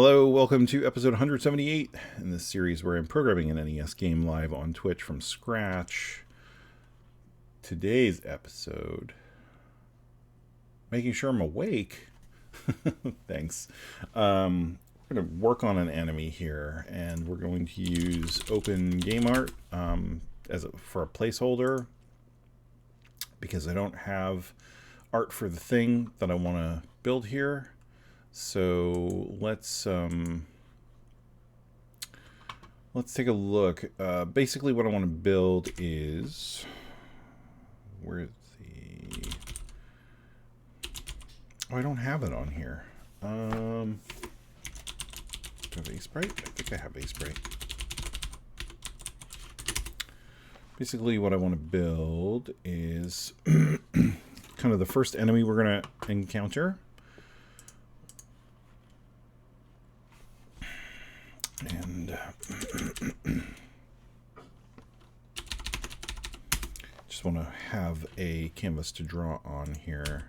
Hello, welcome to episode 178 in this series where I'm programming an NES game live on Twitch from scratch. Today's episode, making sure I'm awake. Thanks. We're going to work on an enemy here, and we're going to use open game art for a placeholder because I don't have art for the thing that I want to build here. So let's take a look. Basically, what I want to build is where's the? Oh, I don't have it on here. Do I have a sprite? I think I have a sprite. Basically, what I want to build is kind of the first enemy we're going to encounter. And just want to have a canvas to draw on here.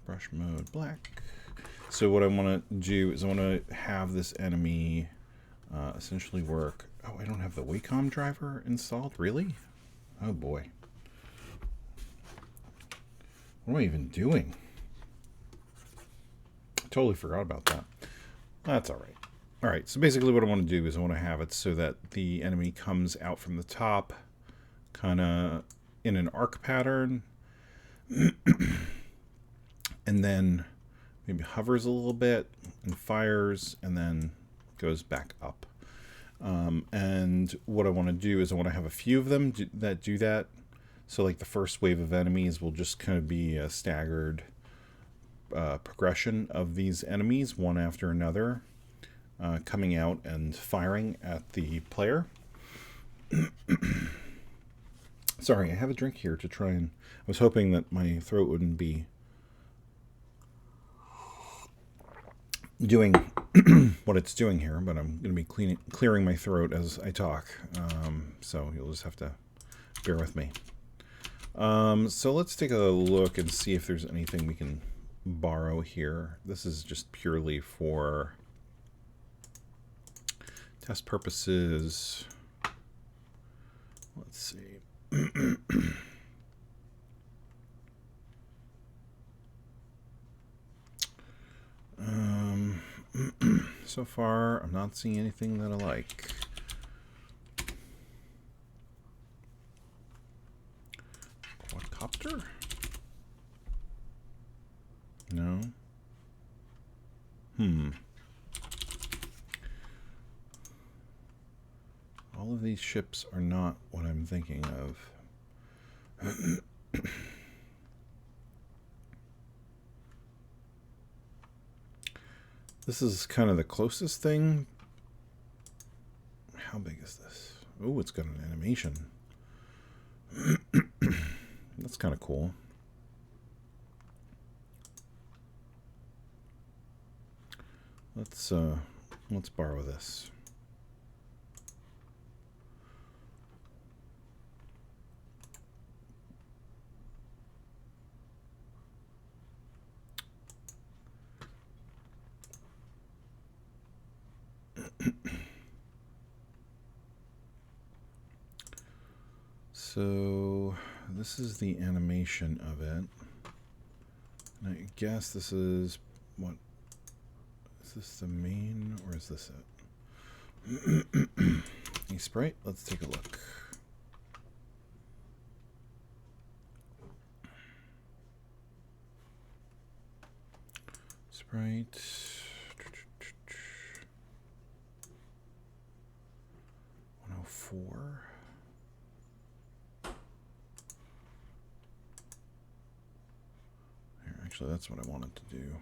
Brush mode black. So what I want to do is I want to have this enemy essentially work. Oh, I don't have the Wacom driver installed? Really? Oh boy. What am I even doing? I totally forgot about that. That's all right. All right, so basically what I want to do is I want to have it so that the enemy comes out from the top kind of in an arc pattern and then maybe hovers a little bit and fires and then goes back up. And what I want to do is I want to have a few of them that do that. So like the first wave of enemies will just kind of be a staggered progression of these enemies, one after another, coming out and firing at the player. Sorry, I have a drink here to try and... I was hoping that my throat wouldn't be doing what it's doing here, but I'm going to be clearing my throat as I talk, so you'll just have to bear with me. So let's take a look and see if there's anything we can borrow here. This is just purely for test purposes. Let's see. So far, I'm not seeing anything that I like. Quadcopter? No. All of these ships are not what I'm thinking of. This is kind of the closest thing. How big is this? Oh, it's got an animation. That's kind of cool. Let's borrow this. So this is the animation of it. And I guess this is what? Is this the main or is this it? A sprite? Let's take a look. Sprite. 104. Actually, that's what I wanted to do.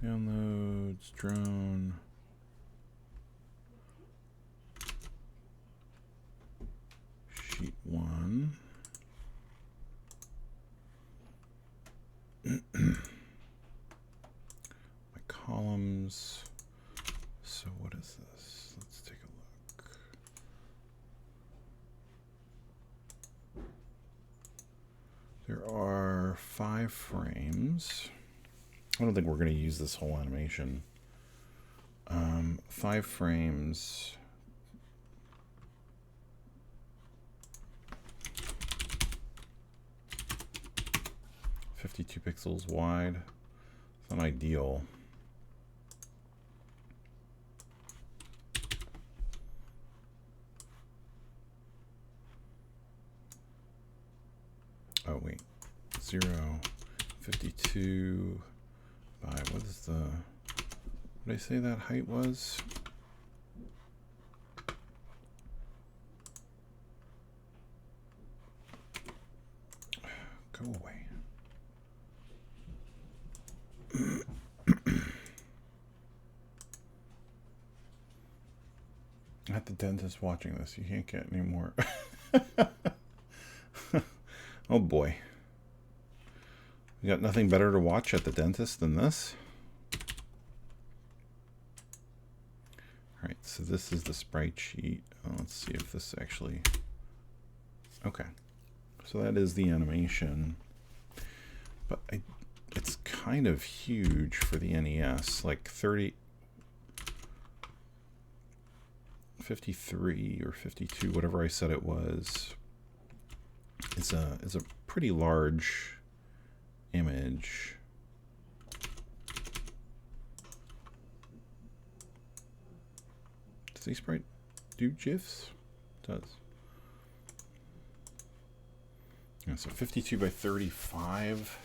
Downloads, drone. Sheet 1. My columns. So what is this? Let's take a look. There are 5 frames. I don't think we're going to use this whole animation. 5 frames. .52 pixels wide. It's not ideal. Oh wait, 0, 52 by, what is the, what did I say that height was? Go away. At the dentist watching this, you can't get any more. Oh boy. We got nothing better to watch at the dentist than this. Alright, so this is the sprite sheet. Let's see if this actually... Okay. So that is the animation. But it's kind of huge for the NES. Like 53 or 52, whatever I said it was. It's a pretty large image. Does the sprite do GIFs? It does. Yeah, so 52 by 35.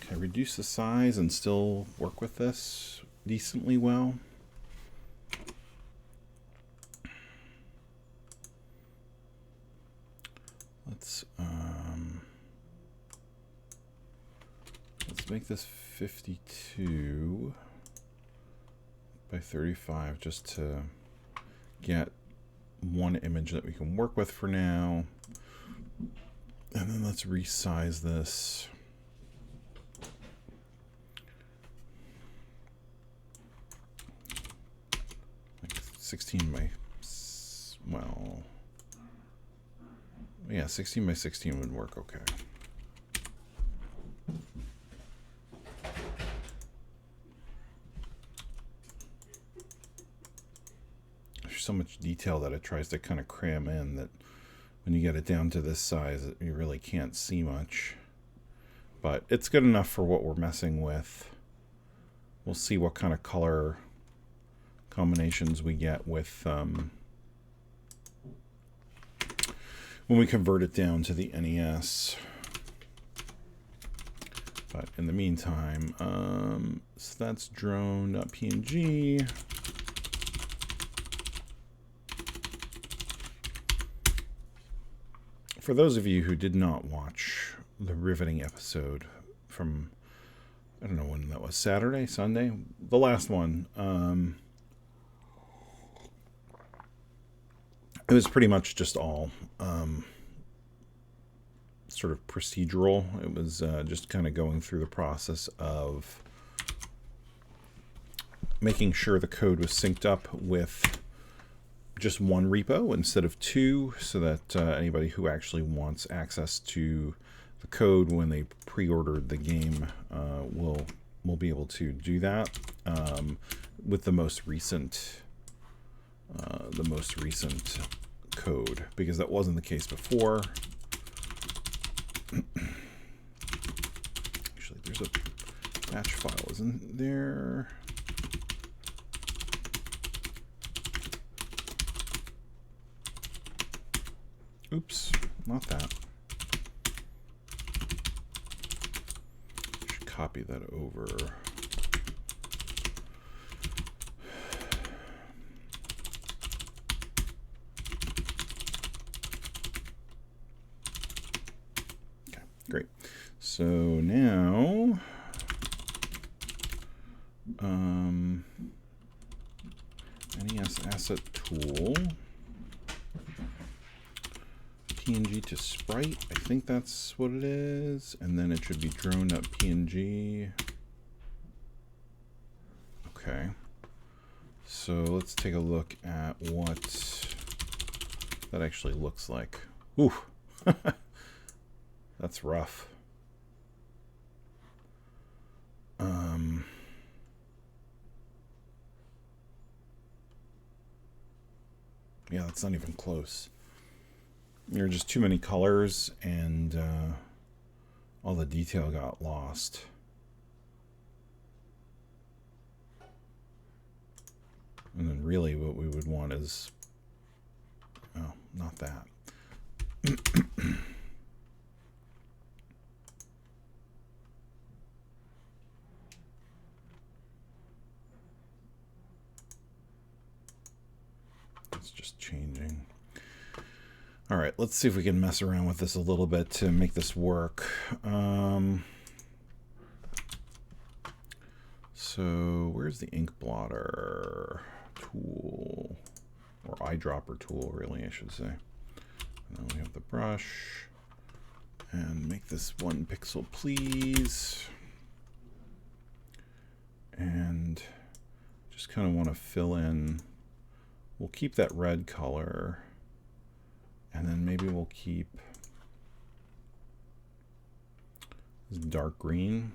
Can I reduce the size and still work with this decently well? Let's make this 52 by 35 just to get one image that we can work with for now. And then let's resize this. Like 16 by, well, yeah, 16 by 16 would work okay. There's so much detail that it tries to kind of cram in that when you get it down to this size, you really can't see much. But it's good enough for what we're messing with. We'll see what kind of color combinations we get with when we convert it down to the NES. But in the meantime, so that's drone.png. For those of you who did not watch the riveting episode from, I don't know when that was, Saturday, Sunday, the last one, it was pretty much just all sort of procedural. It was just kind of going through the process of making sure the code was synced up with just one repo instead of two, so that anybody who actually wants access to the code when they pre-ordered the game will be able to do that with the most recent code, because that wasn't the case before. Actually, there's a batch file, isn't there? Oops, not that. Should copy that over. Okay, great. So now, NES asset tool. PNG to sprite, I think that's what it is, and then it should be drone.png. Okay, so let's take a look at what that actually looks like. Ooh, that's rough. Yeah, that's not even close. There are just too many colors, and all the detail got lost. And then really what we would want is, oh, not that. It's just changing. All right, let's see if we can mess around with this a little bit to make this work. So where's the ink blotter tool, or eyedropper tool, really, I should say. And then we have the brush, and make this 1 pixel, please. And just kind of want to fill in. We'll keep that red color, and then maybe we'll keep this dark green.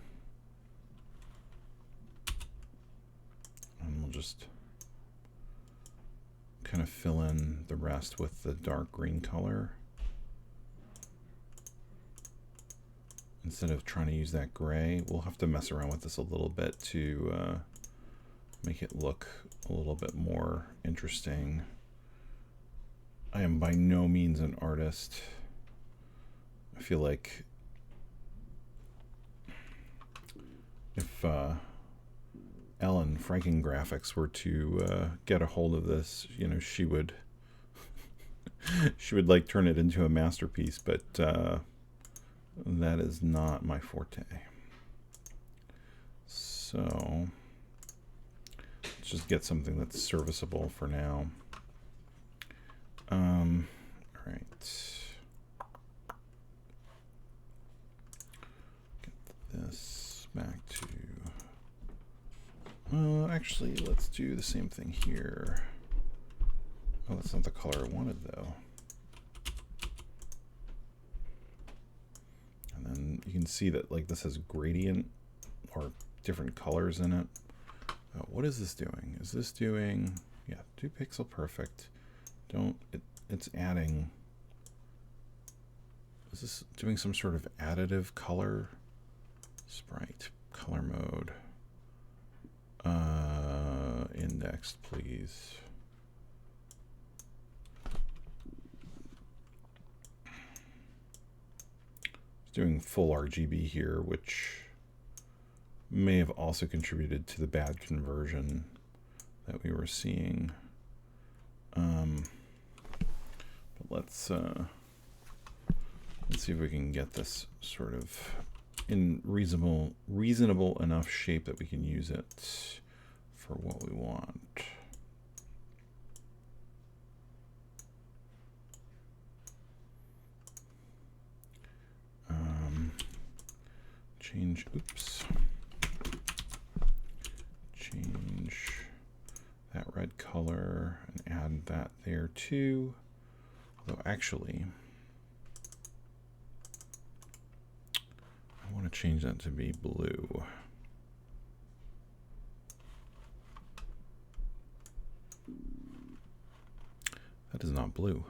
And we'll just kind of fill in the rest with the dark green color, instead of trying to use that gray. We'll have to mess around with this a little bit to make it look a little bit more interesting. I am by no means an artist. I feel like if Ellen Franken Graphics were to get a hold of this, you know, she would like turn it into a masterpiece, but that is not my forte. So let's just get something that's serviceable for now. All right. Get this back to. Actually, let's do the same thing here. Oh, that's not the color I wanted, though. And then you can see that, like, this has gradient or different colors in it. What is this doing? Is this doing, yeah, 2 pixel perfect. It's adding, is this doing some sort of additive color? Sprite, color mode. Indexed, please. It's doing full RGB here, which may have also contributed to the bad conversion that we were seeing. But let's see if we can get this sort of in reasonable enough shape that we can use it for what we want. Change that red color and add that there too. Although actually, I want to change that to be blue. That is not blue.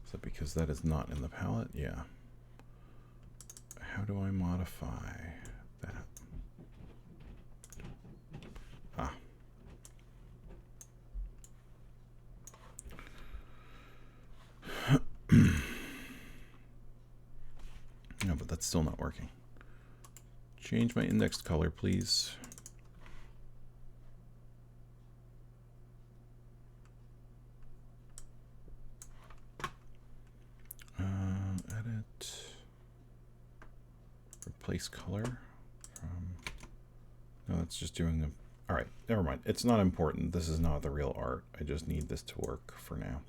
Is that because that is not in the palette? Yeah. How do I modify that? Ah. No, but that's still not working. Change my indexed color, please. Edit. Replace color. No, it's just doing the. All right, never mind. It's not important. This is not the real art. I just need this to work for now.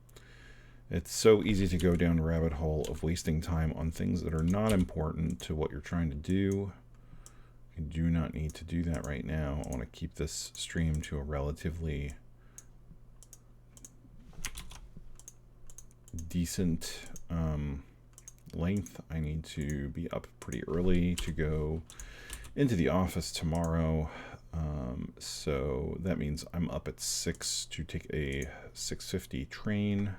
It's so easy to go down a rabbit hole of wasting time on things that are not important to what you're trying to do. You do not need to do that right now. I want to keep this stream to a relatively decent length. I need to be up pretty early to go into the office tomorrow. So that means I'm up at 6 to take a 6:50 train,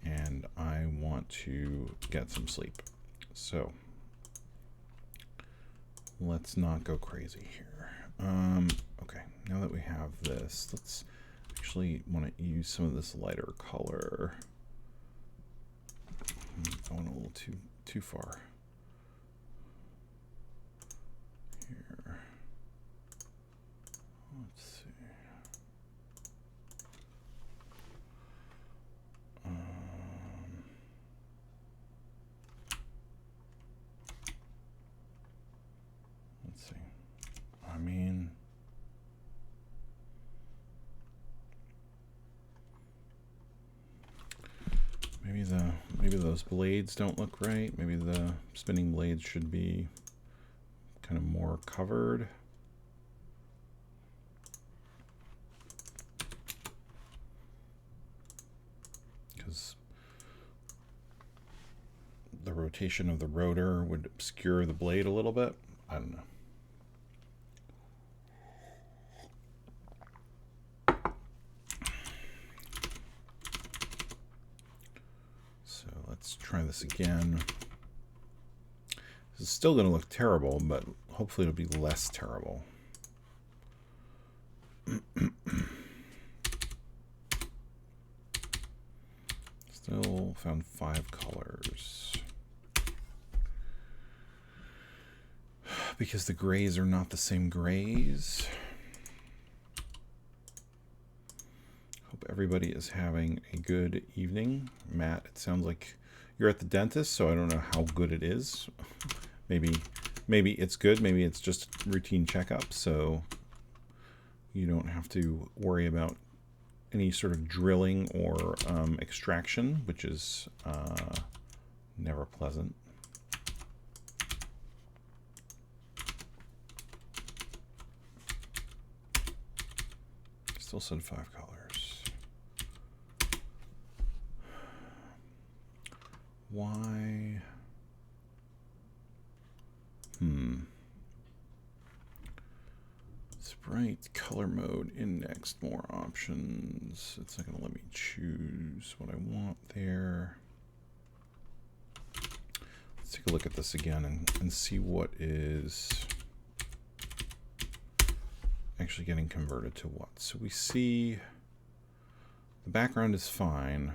and I want to get some sleep. So let's not go crazy here. Okay, now that we have this, let's actually want to use some of this lighter color. I went a little too far. Here. Let's see. Let's see. I mean, maybe those blades don't look right. Maybe the spinning blades should be kind of more covered. Because the rotation of the rotor would obscure the blade a little bit. I don't know. So let's try this again. This is still going to look terrible, but hopefully it'll be less terrible. Still found 5 colors. Because the grays are not the same grays. Hope everybody is having a good evening. Matt, it sounds like you're at the dentist, so I don't know how good it is. Maybe it's good. Maybe it's just routine checkup, so you don't have to worry about any sort of drilling or extraction, which is never pleasant. Still said 5 colors. Why? Sprite, color mode, indexed, more options. It's not going to let me choose what I want there. Let's take a look at this again and see what is actually getting converted to what. So we see the background is fine.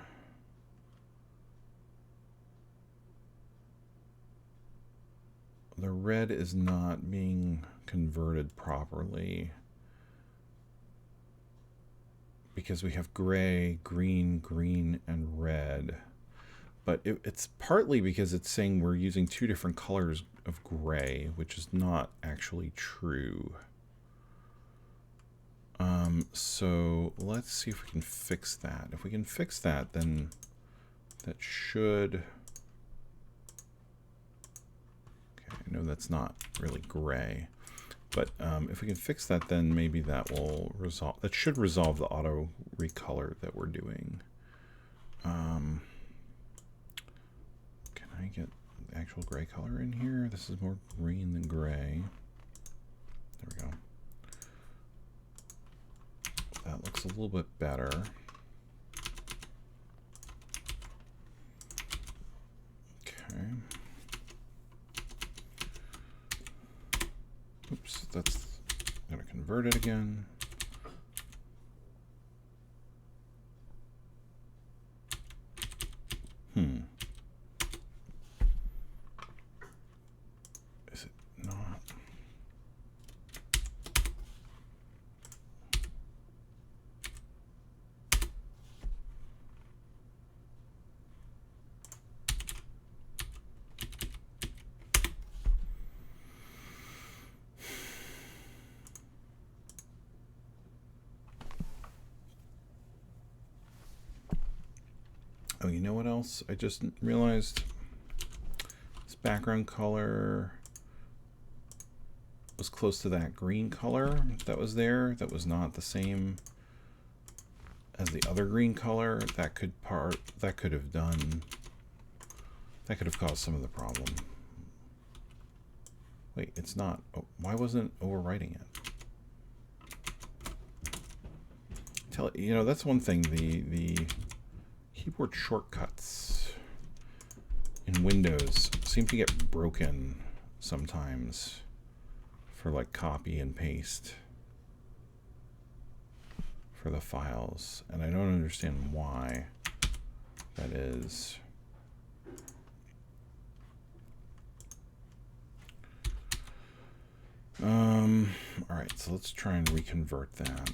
The red is not being converted properly because we have gray, green, green, and red. But it's partly because it's saying we're using 2 different colors of gray, which is not actually true. So let's see if we can fix that. If we can fix that, then that should... Okay, I know that's not really gray, but if we can fix that, then maybe that will resolve. That should resolve the auto recolor that we're doing. Can I get the actual gray color in here? This is more green than gray. There we go. That looks a little bit better. Okay. Oops, that's going to convert it again. Is it not? Oh, you know what else? I just realized this background color was close to that green color that was there. That was not the same as the other green color. That could have caused some of the problem. Wait, it's not. Oh, why wasn't it overwriting it? you know, that's one thing. The keyboard shortcuts in Windows seem to get broken sometimes for like copy and paste for the files, and I don't understand why that is. All right, so let's try and reconvert that.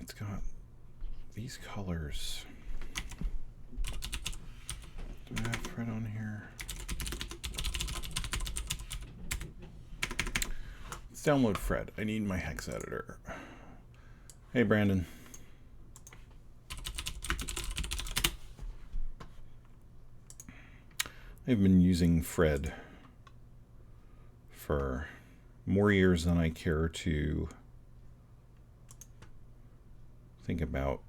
It's got these colors. Do I have Fred on here? Let's download Fred. I need my hex editor. Hey, Brandon. I've been using Fred for more years than I care to think about.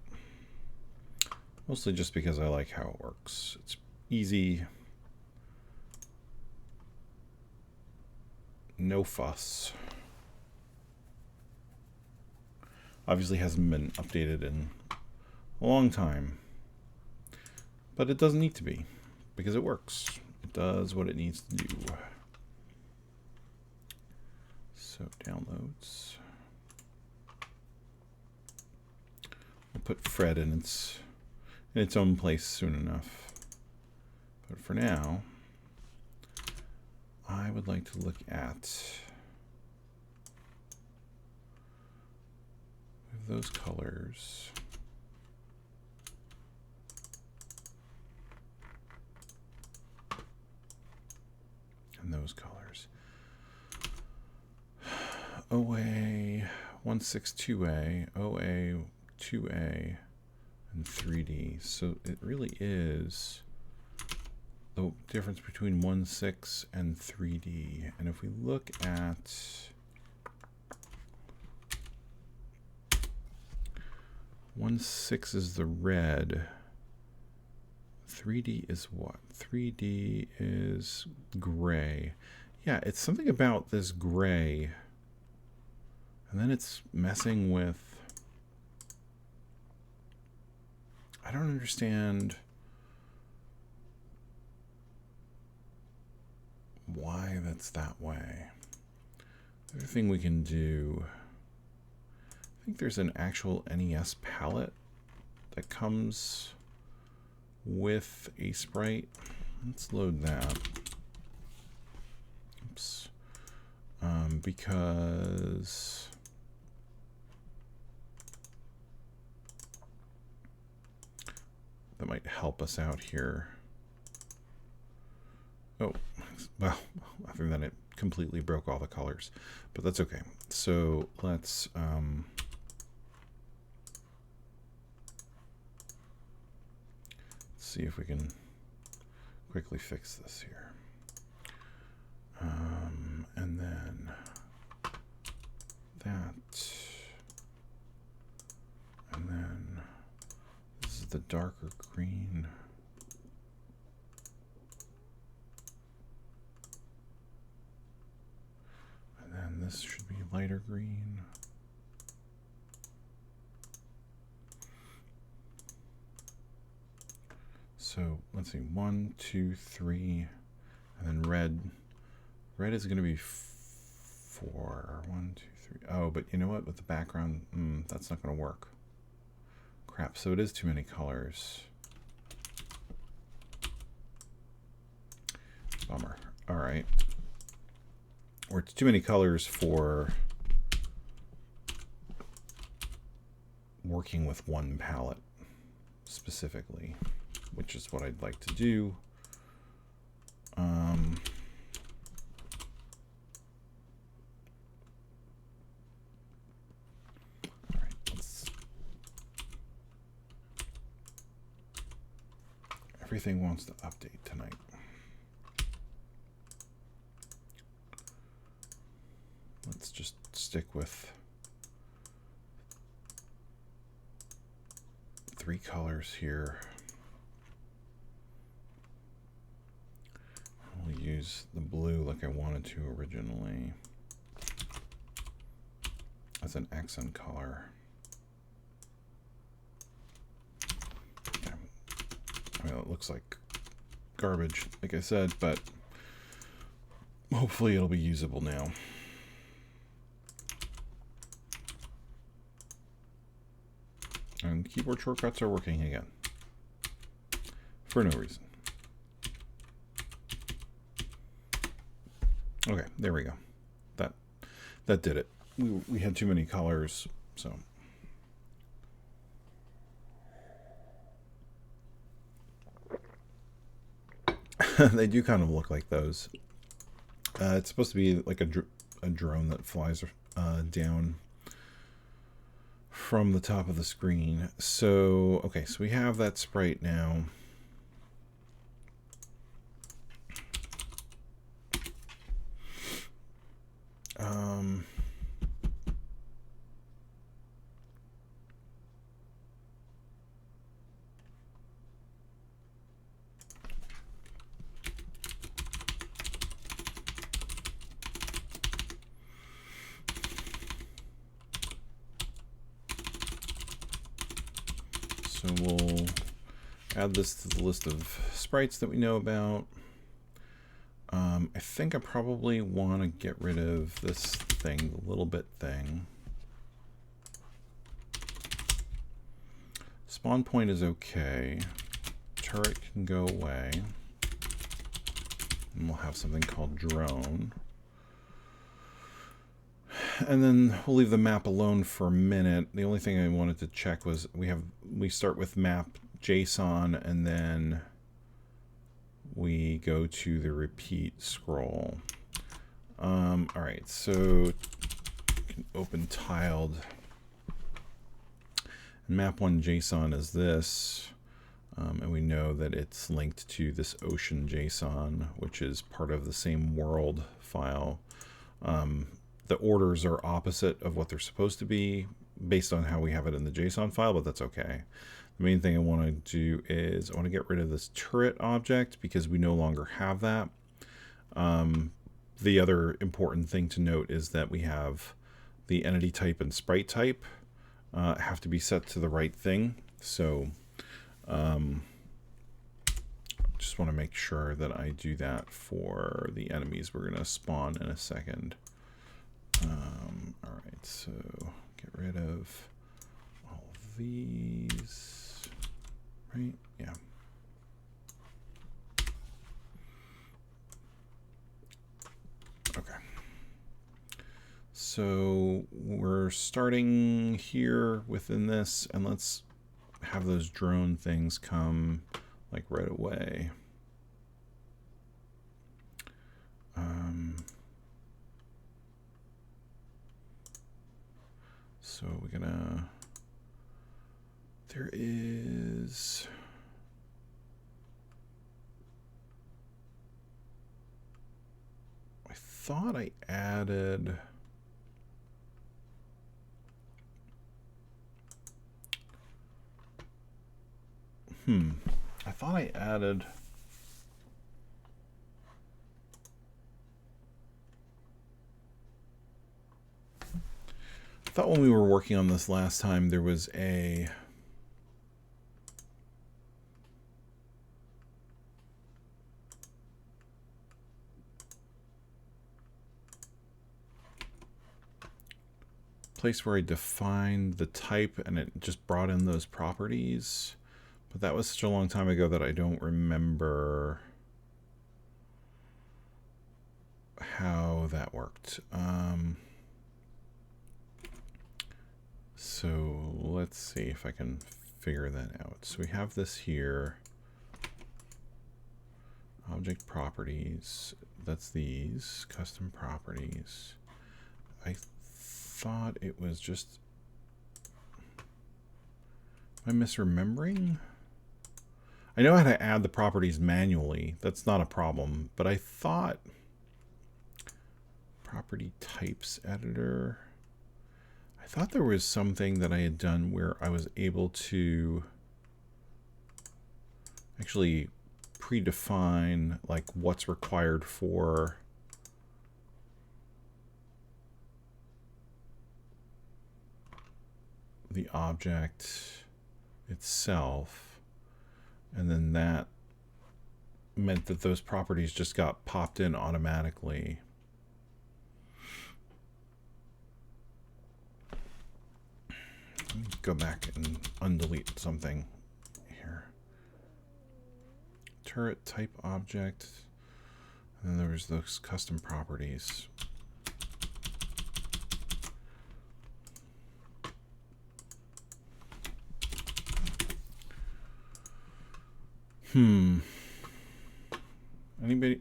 Mostly just because I like how it works. It's easy. No fuss. Obviously hasn't been updated in a long time. But it doesn't need to be, because it works. It does what it needs to do. So downloads. We'll put Fred in its own place soon enough. But for now, I would like to look at those colors. And those colors. OA 162A, OA 2A, and 3D. So it really is the difference between 1.6 and 3D. And if we look at 1.6 is the red. 3D is what? 3D is gray. Yeah, it's something about this gray. And then it's messing with... I don't understand why that's that way. The other thing we can do... I think there's an actual NES palette that comes with a sprite. Let's load that. Oops. Because that might help us out here. Oh, well, other than it completely broke all the colors, but that's okay. So let's see if we can quickly fix this here. And then that, and then this is the darker green. And then this should be lighter green. So let's see, 1, 2, 3, and then red. Red is going to be 4. 1, 2, 3. Oh, but you know what? With the background, that's not going to work. Crap. So it is too many colors. Bummer. All right. Or it's too many colors for working with one palette specifically, which is what I'd like to do. All right, everything wants to update tonight. Let's just stick with 3 colors here. I'll use the blue like I wanted to originally as an accent color. Yeah. Well, it looks like garbage, like I said, but hopefully it'll be usable now. And keyboard shortcuts are working again. For no reason. Okay, there we go. That did it. We had too many colors, so. They do kind of look like those. It's supposed to be like a drone that flies down from the top of the screen. So, okay, so we have that sprite now. So we'll add this to the list of sprites that we know about. I think I probably want to get rid of this thing, the little bit thing. Spawn point is okay. Turret can go away. And we'll have something called drone. And then we'll leave the map alone for a minute. The only thing I wanted to check was we start with map JSON and then we go to the repeat scroll. All right, so you can open tiled. And map1 JSON is this, and we know that it's linked to this ocean JSON, which is part of the same world file. The orders are opposite of what they're supposed to be based on how we have it in the JSON file, but that's okay. The main thing I want to do is I want to get rid of this turret object because we no longer have that. The other important thing to note is that we have the entity type and sprite type have to be set to the right thing. So just want to make sure that I do that for the enemies we're going to spawn in a second. All right, so get rid of all of these, right? Yeah. Okay. So we're starting here within this, and let's have those drone things come like right away. So we're gonna, there is, I thought I added, I thought I added, I thought when we were working on this last time there was a place where I defined the type and it just brought in those properties, but that was such a long time ago that I don't remember how that worked. So let's see if I can figure that out. So we have this here, object properties, that's these, custom properties. I thought it was just, am I misremembering? I know how to add the properties manually, that's not a problem, but I thought property types editor, I thought there was something that I had done where I was able to actually predefine like what's required for the object itself, and then that meant that those properties just got popped in automatically. Let me go back and undelete something here. Turret type object, and then there was those custom properties.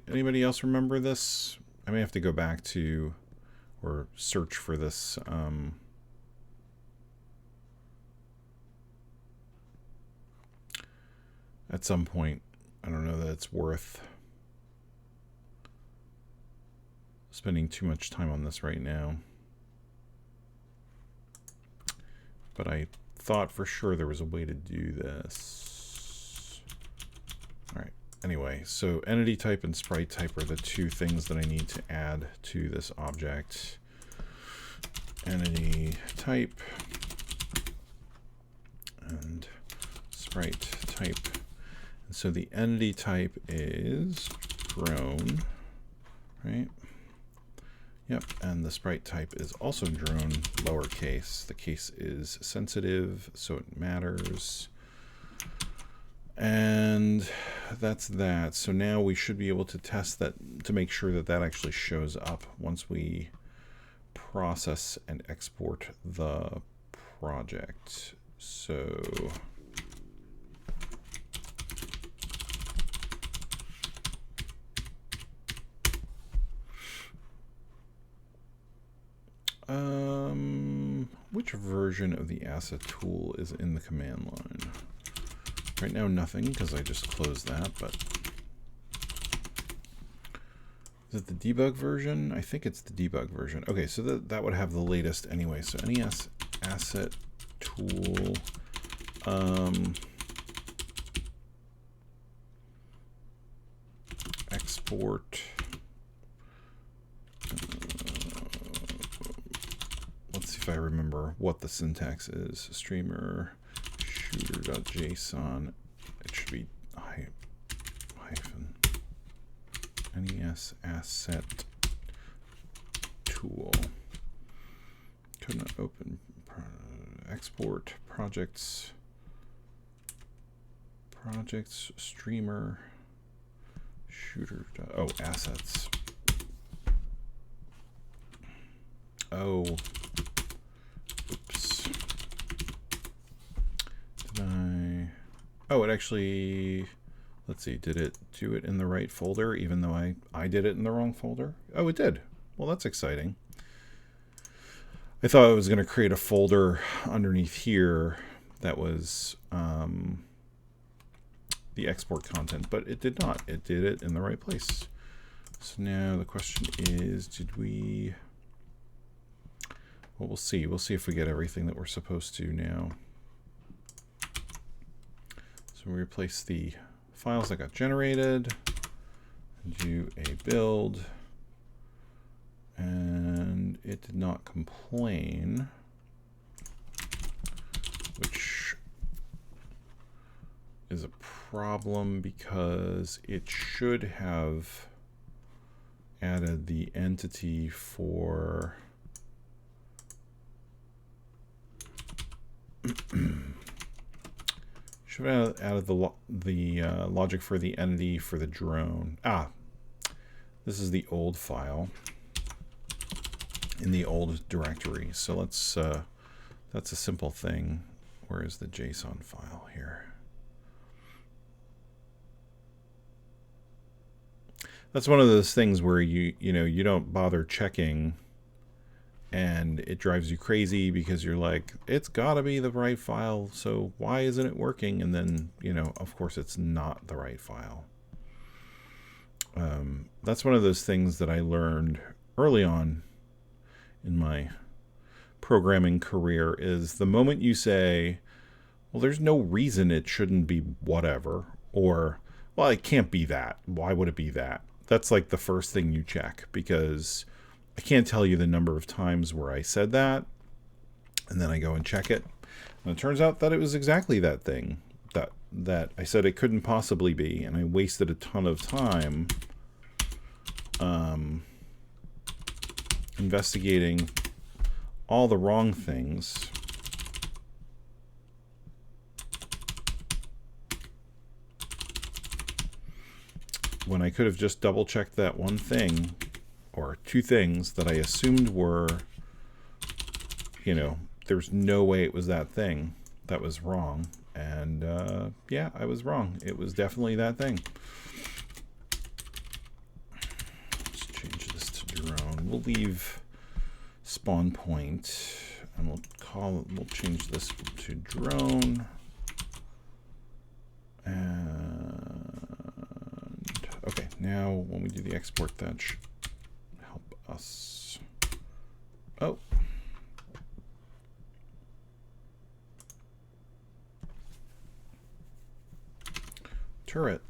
Anybody else remember this? I may have to go back to or search for this at some point. I don't know that it's worth spending too much time on this right now, but I thought for sure there was a way to do this. All right. Anyway, so entity type and sprite type are the two things that I need to add to this object. Entity type and sprite type. And so the entity type is drone, right? Yep, and the sprite type is also drone, lowercase. The case is sensitive, so it matters. And that's that. So now we should be able to test that to make sure that that actually shows up once we process and export the project. So which version of the asset tool is in the command line? Right now, nothing, because I just closed that, but is it the debug version? I think it's the debug version. Okay, so that would have the latest anyway. So NES asset tool, export, let's see if I remember what the syntax is. Streamer shooter.json. It should be hyphen NES asset tool. Could not open. Export projects streamer shooter. Oh, assets. Oh, oops. Oh, it actually, let's see, did it do it in the right folder even though I did it in the wrong folder? Oh, it did. Well, that's exciting. I thought I was going to create a folder underneath here that was the export content, but it did not. It did it in the right place. So now the question is, did we... Well, we'll see. We'll see if we get everything that we're supposed to now. So we replace the files that got generated, do a build, and it did not complain, which is a problem because it should have added the entity for should have added the logic for the entity for the drone. This is the old file in the old directory. So let's that's a simple thing. Where is the JSON file here? That's one of those things where you don't bother checking, and it drives you crazy because you're like, it's got to be the right file, so why isn't it working? And then, of course it's not the right file. That's one of those things that I learned early on in my programming career, is the moment you say, well, there's no reason it shouldn't be whatever, Or, well, it can't be that. Why would it be that? That's like the first thing you check, because I can't tell you the number of times where I said that, and then I go and check it, and it turns out that it was exactly that thing that I said it couldn't possibly be, and I wasted a ton of time investigating all the wrong things. When I could have just double checked that one thing, or two things that I assumed were, you know, there's no way it was that thing that was wrong. And yeah, I was wrong. It was definitely that thing. Let's change this to drone. We'll leave spawn point, and we'll change this to drone. And okay, now when we do the export, that should help us. Oh. Turret.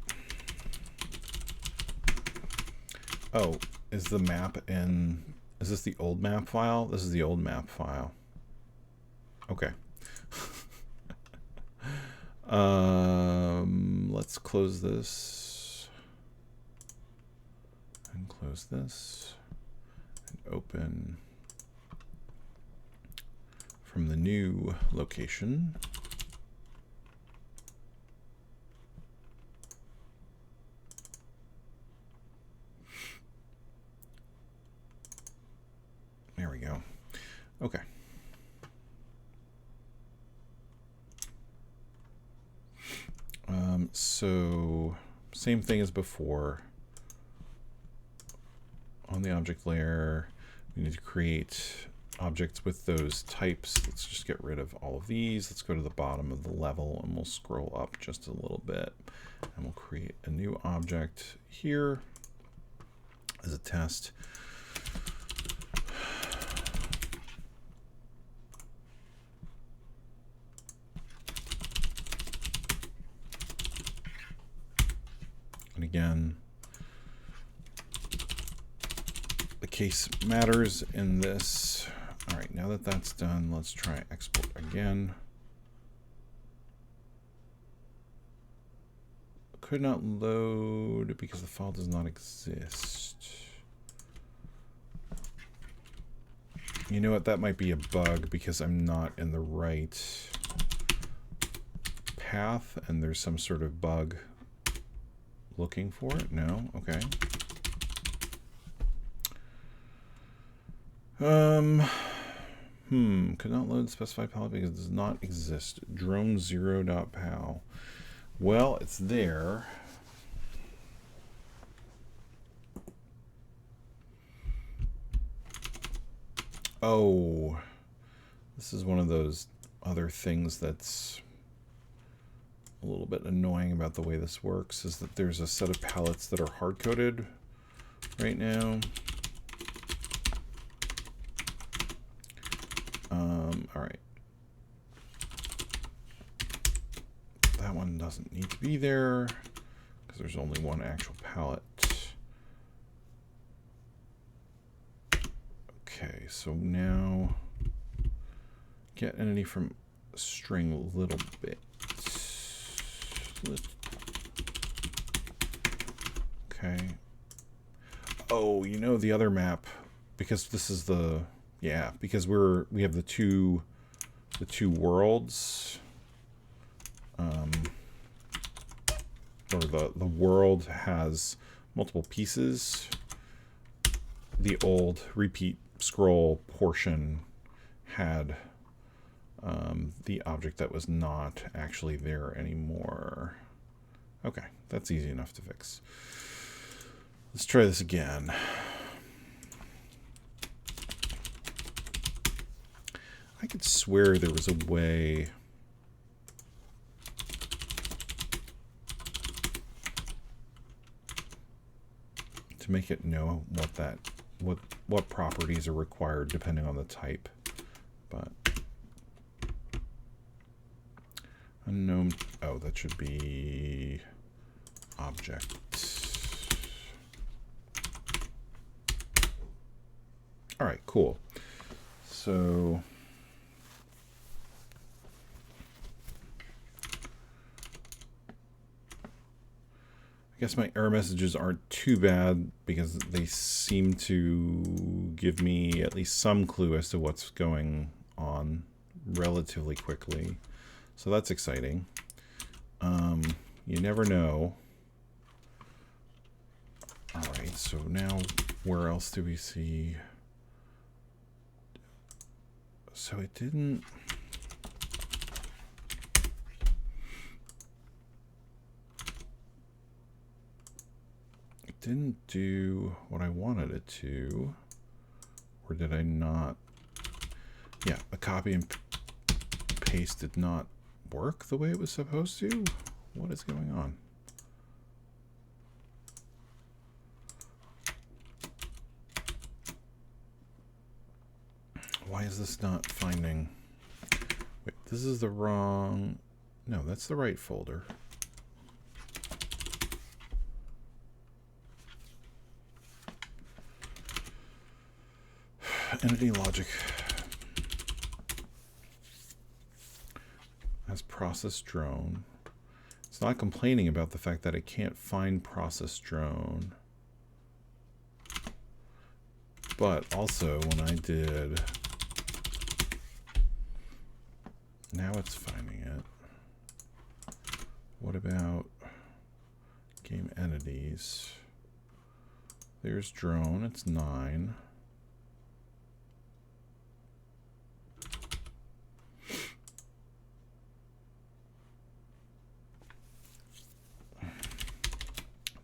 Oh, is the map in... Is this the old map file? This is the old map file. Okay. Let's close this. And close this. And open from the new location. There we go. Okay. So same thing as before. On the object layer, we need to create objects with those types. Let's just get rid of all of these. Let's go to the bottom of the level, and we'll scroll up just a little bit, and we'll create a new object here as a test. And again, the case matters in this. All right, now that that's done, let's try export again. Could not load because the file does not exist. You know what? That might be a bug because I'm not in the right path, and there's some sort of bug looking for it. No? Okay. Could not load specified palette because it does not exist. Drone0.pal. Well, it's there. Oh, this is one of those other things that's a little bit annoying about the way this works, is that there's a set of palettes that are hard-coded right now. All right. That one doesn't need to be there because there's only one actual palette. Okay, so now get entity from string a little bit. Okay. Oh, you know the other map, because this is the, yeah, because we have the two worlds, or the world has multiple pieces. The old repeat scroll portion had the object that was not actually there anymore. Okay, that's easy enough to fix. Let's try this again. I could swear there was a way to make it know what properties are required depending on the type, but unknown. Oh, that should be object. All right, cool. So I guess my error messages aren't too bad because they seem to give me at least some clue as to what's going on relatively quickly. So that's exciting. You never know. All right, so now where else do we see? So it didn't... didn't do what I wanted it to, or did I not? Yeah, a copy and paste did not work the way it was supposed to. What is going on? Why is this not finding? Wait, this is the wrong... No, that's the right folder. Entity logic as process drone. It's not complaining about the fact that it can't find process drone, but also when I did, now it's finding it. What about game entities? There's drone, it's 9.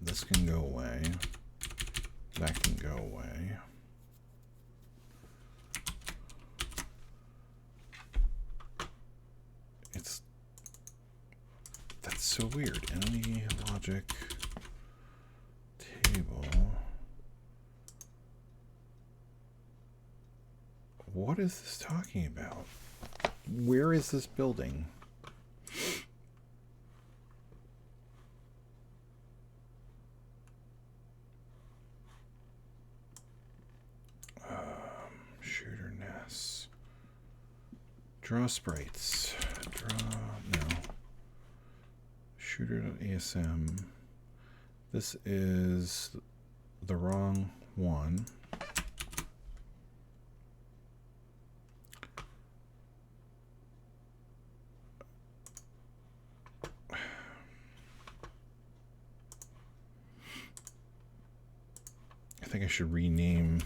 This can go away. That can go away. That's so weird. Entity logic table. What is this talking about? Where is this building? Shooter NES. Draw sprites. No. Shooter.asm. This is the wrong one. I think I should rename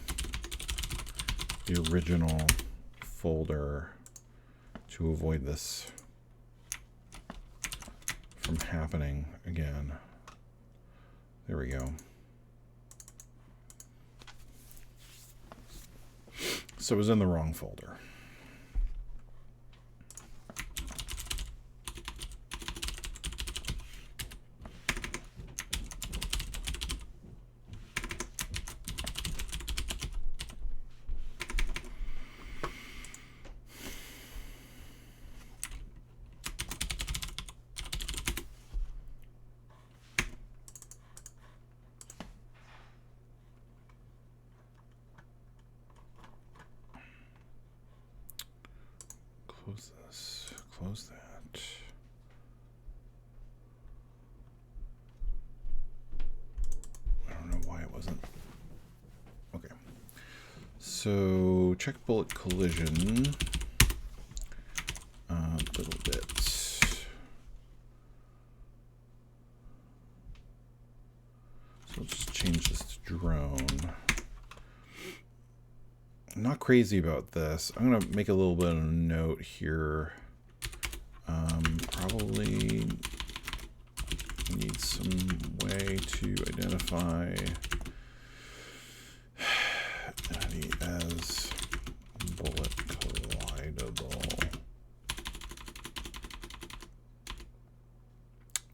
the original folder to avoid this from happening again. There we go. So it was in the wrong folder. Close this, close that. I don't know why it wasn't. Okay. So check bullet collision a little bit. So let's just change this to drone. I'm not crazy about this. I'm going to make a little bit of a note here. Probably need some way to identify entity as bullet collidable.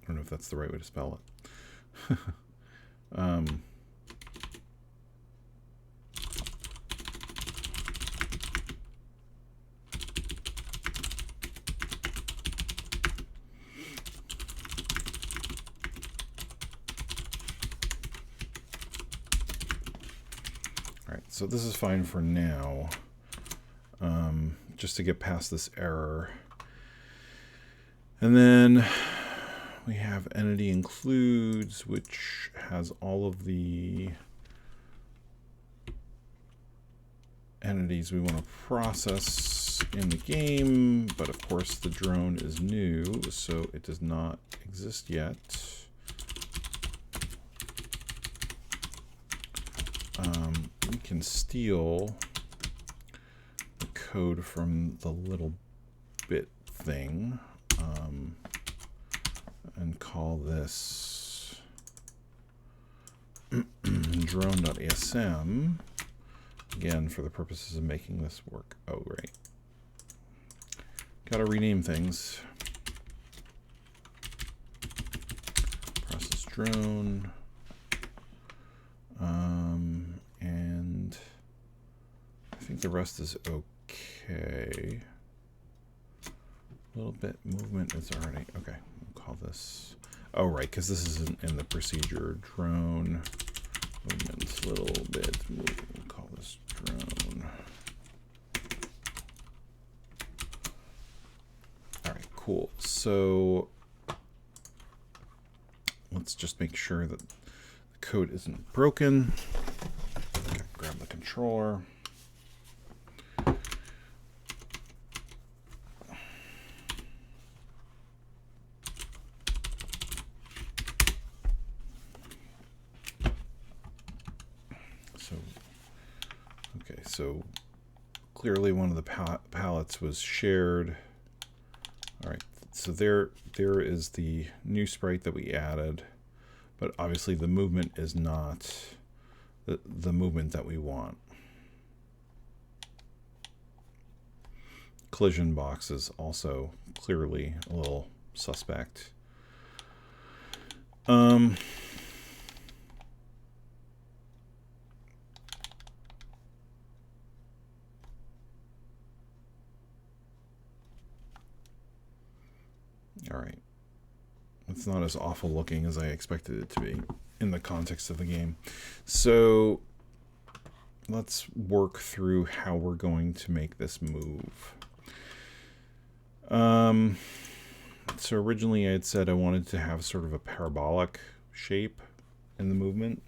I don't know if that's the right way to spell it. so this is fine for now, just to get past this error. And then we have entity includes, which has all of the entities we want to process in the game, but of course the drone is new, so it does not exist yet. We can steal the code from the little bit thing, and call this drone.asm, again for the purposes of making this work. Oh, right. Gotta rename things. Process drone. And I think the rest is okay. A little bit movement is already okay. We'll call this. Oh, right, because this isn't in the procedure. Drone movement, little bit movement. We'll call this drone. All right, cool. So let's just make sure that the code isn't broken. Okay, grab the controller. So clearly one of the palettes was shared. All right, so there is the new sprite that we added, but obviously the movement is not the movement that we want. Collision box is also clearly a little suspect. All right, it's not as awful looking as I expected it to be in the context of the game. So let's work through how we're going to make this move. So originally I had said I wanted to have sort of a parabolic shape in the movement.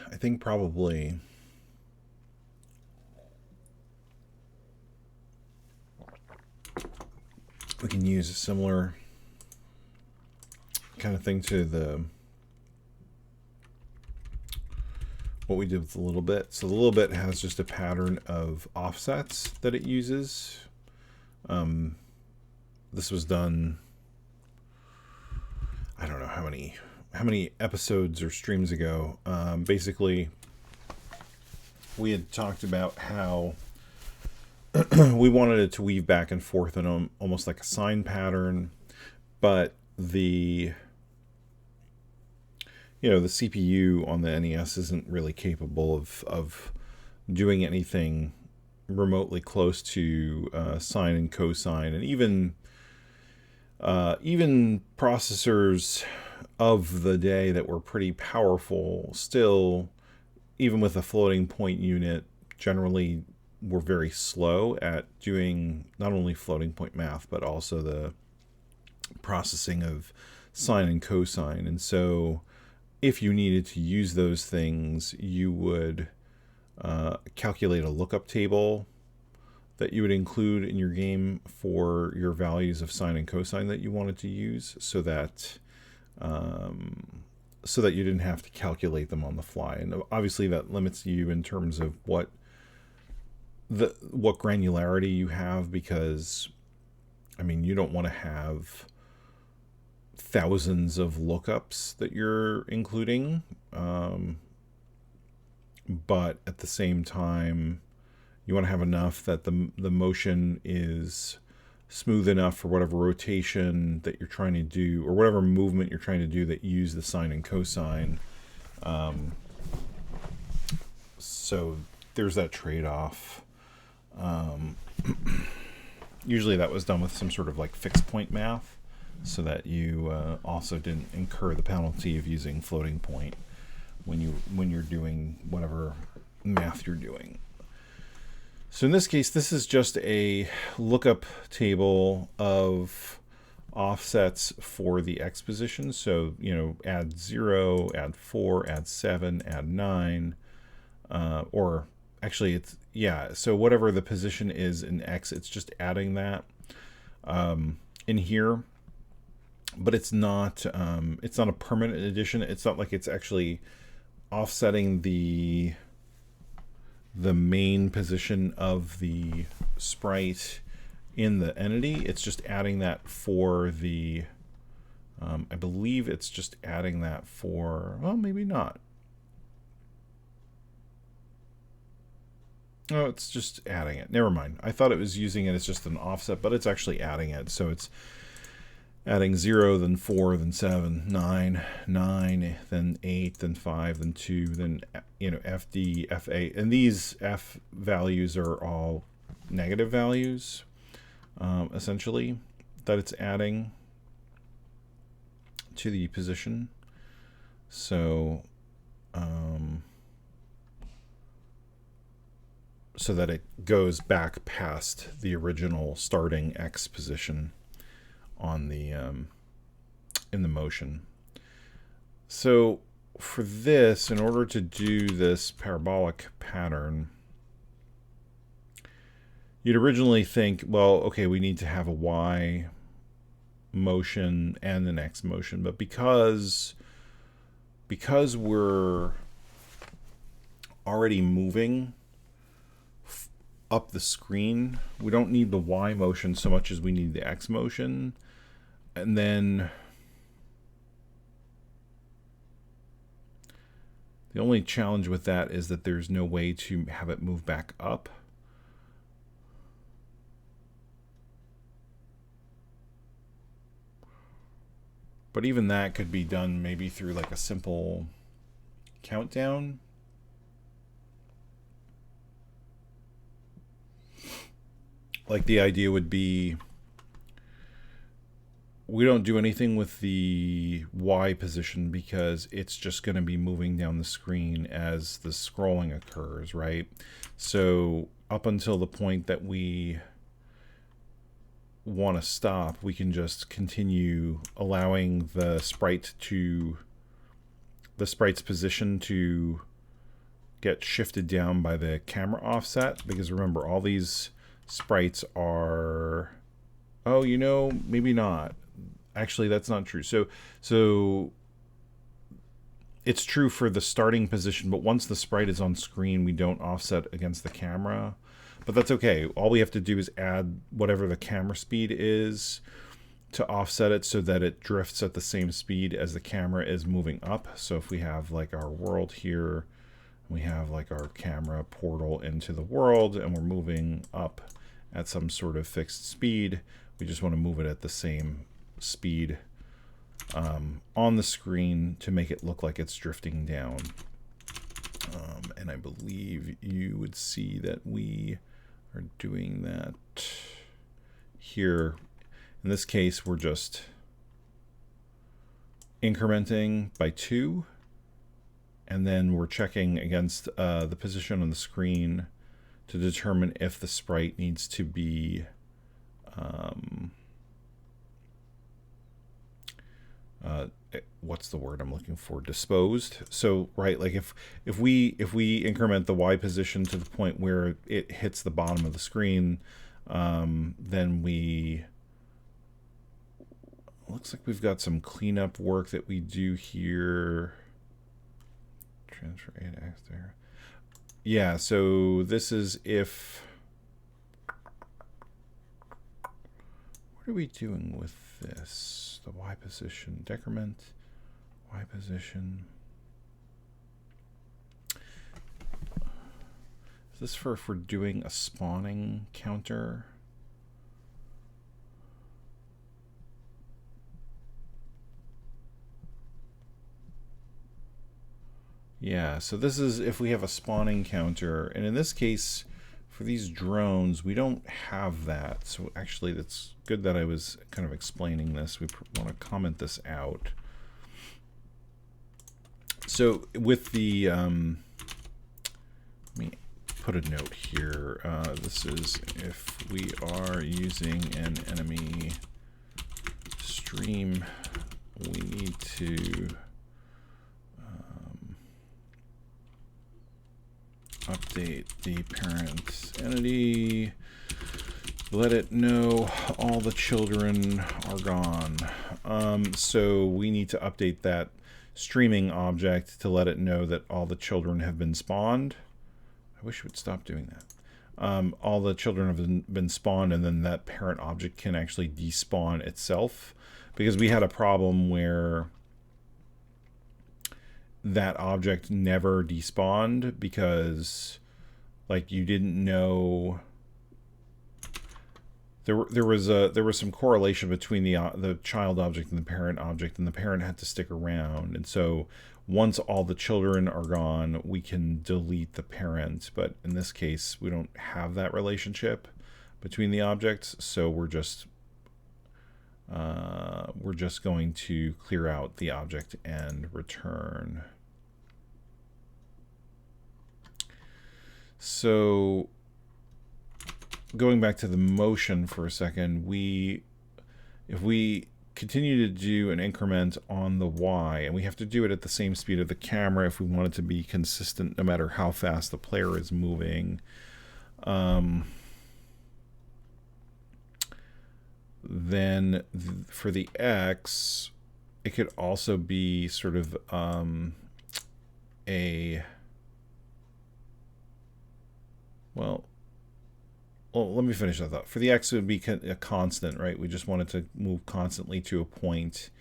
I think probably we can use a similar kind of thing to what we did with the little bit. So the little bit has just a pattern of offsets that it uses. This was done, I don't know how many episodes or streams ago. Basically, we had talked about how we wanted it to weave back and forth in almost like a sine pattern, but the CPU on the NES isn't really capable of doing anything remotely close to sine and cosine, and even processors of the day that were pretty powerful still, even with a floating point unit, generally were very slow at doing not only floating point math but also the processing of sine and cosine. And so if you needed to use those things, you would calculate a lookup table that you would include in your game for your values of sine and cosine that you wanted to use, so that you didn't have to calculate them on the fly. And obviously that limits you in terms of what granularity you have, because I mean, you don't want to have thousands of lookups that you're including, but at the same time you want to have enough that the motion is smooth enough for whatever rotation that you're trying to do, or whatever movement you're trying to do that use the sine and cosine. So there's that trade-off. Usually that was done with some sort of like fixed point math, so that you also didn't incur the penalty of using floating point when you're doing whatever math you're doing. So in this case, this is just a lookup table of offsets for the x position. So, add 0, add 4, add 7, add 9, or actually it's, so whatever the position is in x, it's just adding that in here. But it's not a permanent addition. It's not like it's actually offsetting the main position of the sprite in the entity. It's just adding that for the I believe it's just adding that for, well, maybe not. Oh, it's just adding it. Never mind. I thought it was using it as just an offset, but it's actually adding it. So it's adding 0, then 4, then 7, 9, 9, then 8, then 5, then 2, then FD, FA. And these F values are all negative values, essentially, that it's adding to the position. So, so that it goes back past the original starting X position on the in the motion. So for this, in order to do this parabolic pattern, you'd originally think, well, okay, we need to have a Y motion and an X motion, but because we're already moving up the screen, we don't need the Y motion so much as we need the X motion. And then the only challenge with that is that there's no way to have it move back up. But even that could be done maybe through like a simple countdown. Like the idea would be, we don't do anything with the Y position because it's just going to be moving down the screen as the scrolling occurs, right? So up until the point that we want to stop, we can just continue allowing the sprite's position to get shifted down by the camera offset, because remember, all these sprites are, oh, maybe not. Actually, that's not true. So it's true for the starting position, but once the sprite is on screen, we don't offset against the camera. But that's okay. All we have to do is add whatever the camera speed is to offset it so that it drifts at the same speed as the camera is moving up. So if we have like our world here, we have like our camera portal into the world, and we're moving up at some sort of fixed speed, we just want to move it at the same speed on the screen to make it look like it's drifting down. And I believe you would see that we are doing that here. In this case, we're just incrementing by 2, and then we're checking against the position on the screen to determine if the sprite needs to be what's the word I'm looking for? Disposed. So, right, like if we increment the Y position to the point where it hits the bottom of the screen, then looks like we've got some cleanup work that we do here. Transfer A to X there. Yeah, so this is if, what are we doing with this? The Y position, decrement, Y position. Is this for if we're doing a spawning counter? Yeah, so this is if we have a spawning counter, and in this case, For these drones, we don't have that. So actually, that's good that I was kind of explaining this. We want to comment this out. So with the, let me put a note here. This is if we are using an enemy stream, we need to update the parent entity, let it know all the children are gone. So we need to update that streaming object to let it know that all the children have been spawned. I wish it would stop doing that. All the children have been spawned, and then that parent object can actually despawn itself, because we had a problem where that object never despawned because, like, you didn't know. There was some correlation between the child object and the parent had to stick around, and so once all the children are gone, we can delete the parent. But in this case, we don't have that relationship between the objects, so we're just going to clear out the object and return. So going back to the motion for a second, if we continue to do an increment on the Y, and we have to do it at the same speed of the camera if we want it to be consistent no matter how fast the player is moving. Then for the X, it could also be sort of well, let me finish that thought. For the X, it would be a constant, right? We just want it to move constantly to a point.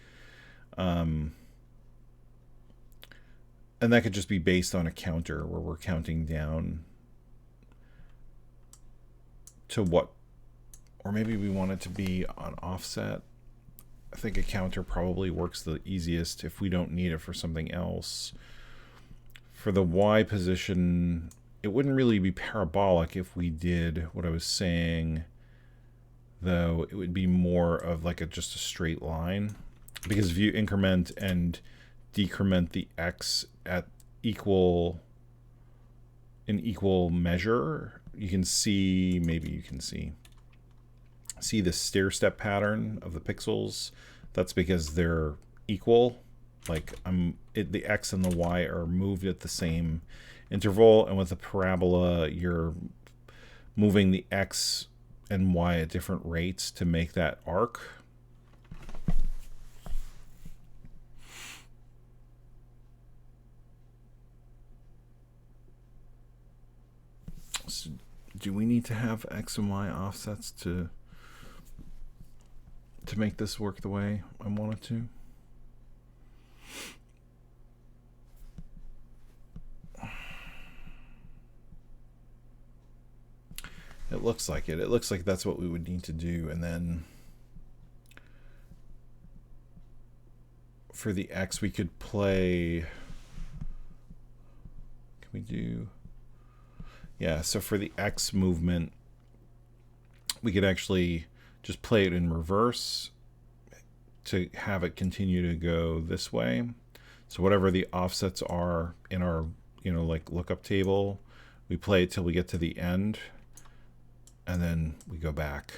And that could just be based on a counter where we're counting down to what, or maybe we want it to be on offset. I think a counter probably works the easiest if we don't need it for something else. For the Y position, it wouldn't really be parabolic if we did what I was saying, though. It would be more of like just a straight line, because if you increment and decrement the X at equal measure, you can see, maybe you can see the stair step pattern of the pixels. That's because they're equal. Like the X and the Y are moved at the same interval, and with a parabola you're moving the X and Y at different rates to make that arc. So do we need to have X and Y offsets to make this work the way I want it to? It looks like it. It looks like that's what we would need to do. And then for the X, we could play. Can we do? Yeah, so for the X movement, we could actually just play it in reverse to have it continue to go this way. So whatever the offsets are in our, like lookup table, we play it till we get to the end, and then we go back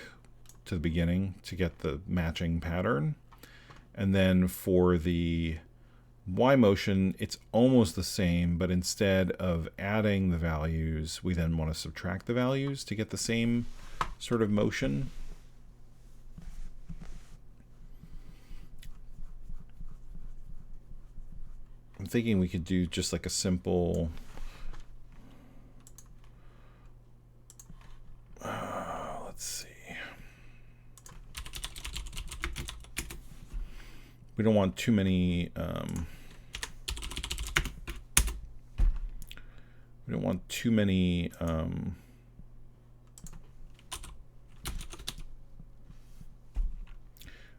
to the beginning to get the matching pattern. And then for the Y motion, it's almost the same, but instead of adding the values, we then want to subtract the values to get the same sort of motion. I'm thinking we could do just like a simple let's see. We don't want too many we don't want too many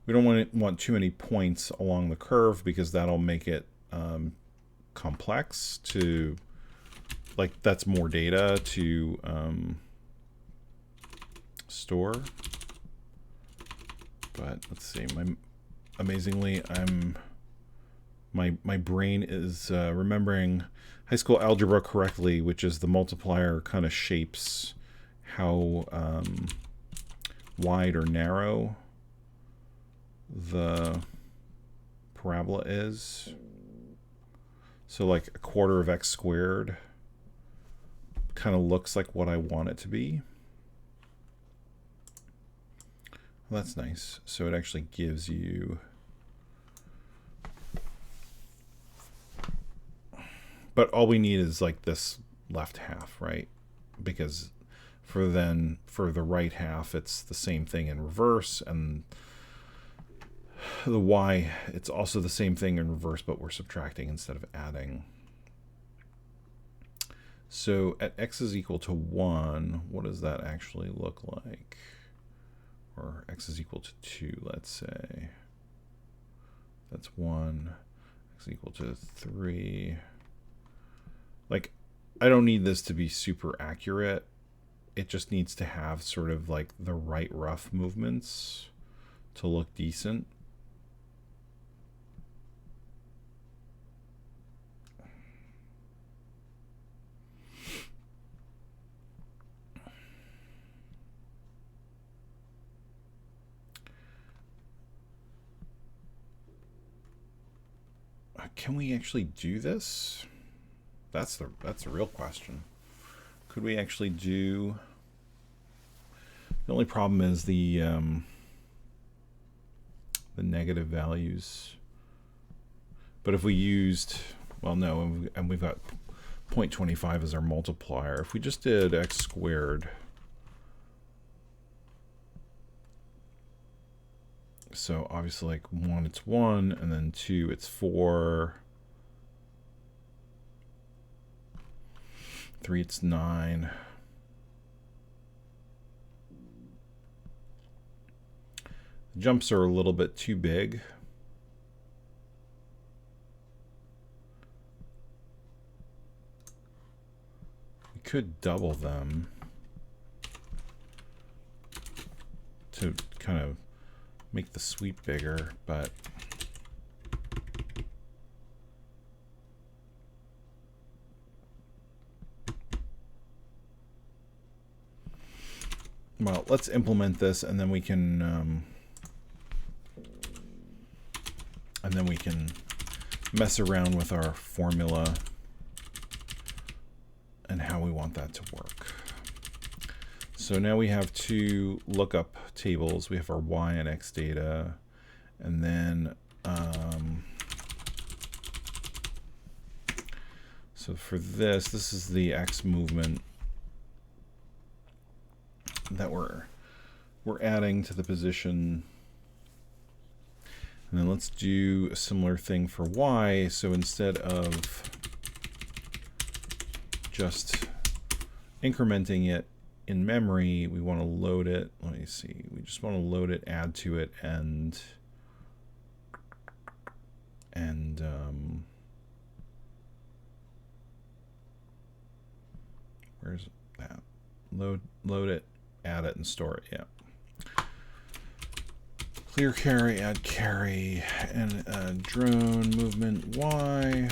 we don't want too many points along the curve, because that'll make it complex to, like, that's more data to store. But let's see, amazingly, my brain is remembering high school algebra correctly, which is the multiplier kind of shapes how wide or narrow the parabola is. So like a quarter of x squared kind of looks like what I want it to be. Well, that's nice. So it actually gives you, but all we need is like this left half, right? Because for the right half, it's the same thing in reverse, and the y, it's also the same thing in reverse, but we're subtracting instead of adding. So at x is equal to 1, what does that actually look like? Or x is equal to 2, let's say. That's 1. X is equal to 3. Like, I don't need this to be super accurate. It just needs to have sort of like the right rough movements to look decent. Can we actually do this? That's the real question. Could we actually do? The only problem is the negative values. But if we used, well, no, and we've got 0.25 as our multiplier. If we just did x squared, so obviously like 1 it's 1, and then 2 it's 4, 3 it's 9. The jumps are a little bit too big. We could double them to kind of make the sweep bigger, but well, let's implement this, and then we can mess around with our formula and how we want that to work. So now we have two lookup tables. We have our y and x data, and then so for this is the x movement that we're adding to the position. And then let's do a similar thing for y. So instead of just incrementing it in memory, we want to load it. Let me see. We just want to load it, add to it, and where's that? Load it, add it, and store it. Yeah. Clear carry, add carry, and drone movement y.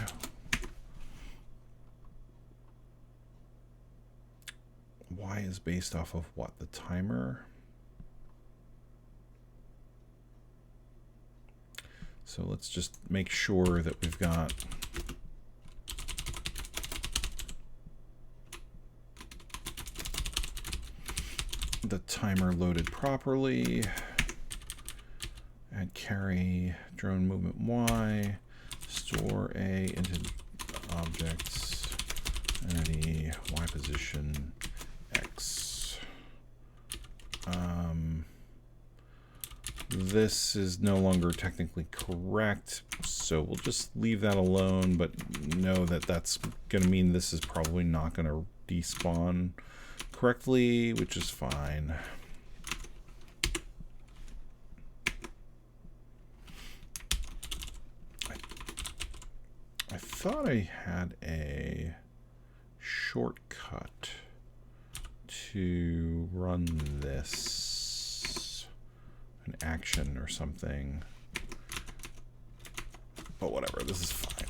Y is based off of what? The timer. So let's just make sure that we've got the timer loaded properly. Add carry, drone movement y, store a into objects, entity, y position, x. This is no longer technically correct, so we'll just leave that alone, but know that that's going to mean this is probably not going to despawn correctly, which is fine. I thought I had a shortcut to run this, an action or something. But whatever, this is fine.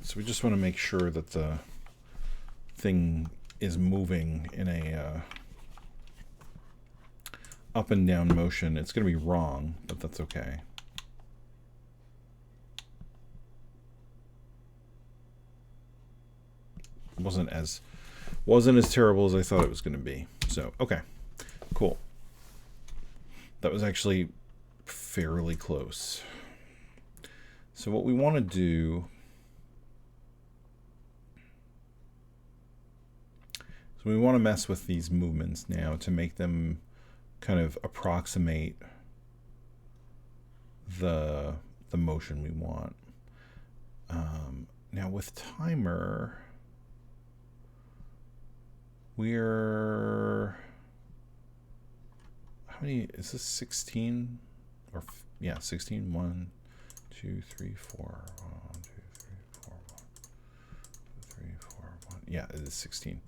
So we just want to make sure that the thing is moving in a up and down motion. It's going to be wrong, but that's okay. Wasn't as terrible as I thought it was going to be. So, okay. Cool. That was actually fairly close. So what we want to do is we want to mess with these movements now to make them kind of approximate the motion we want. Now with timer, we're, how many is this? 16 or yeah, 16. 1 2 3 4 1 2 3 4 1 2 3 4 1. Yeah, it is 16.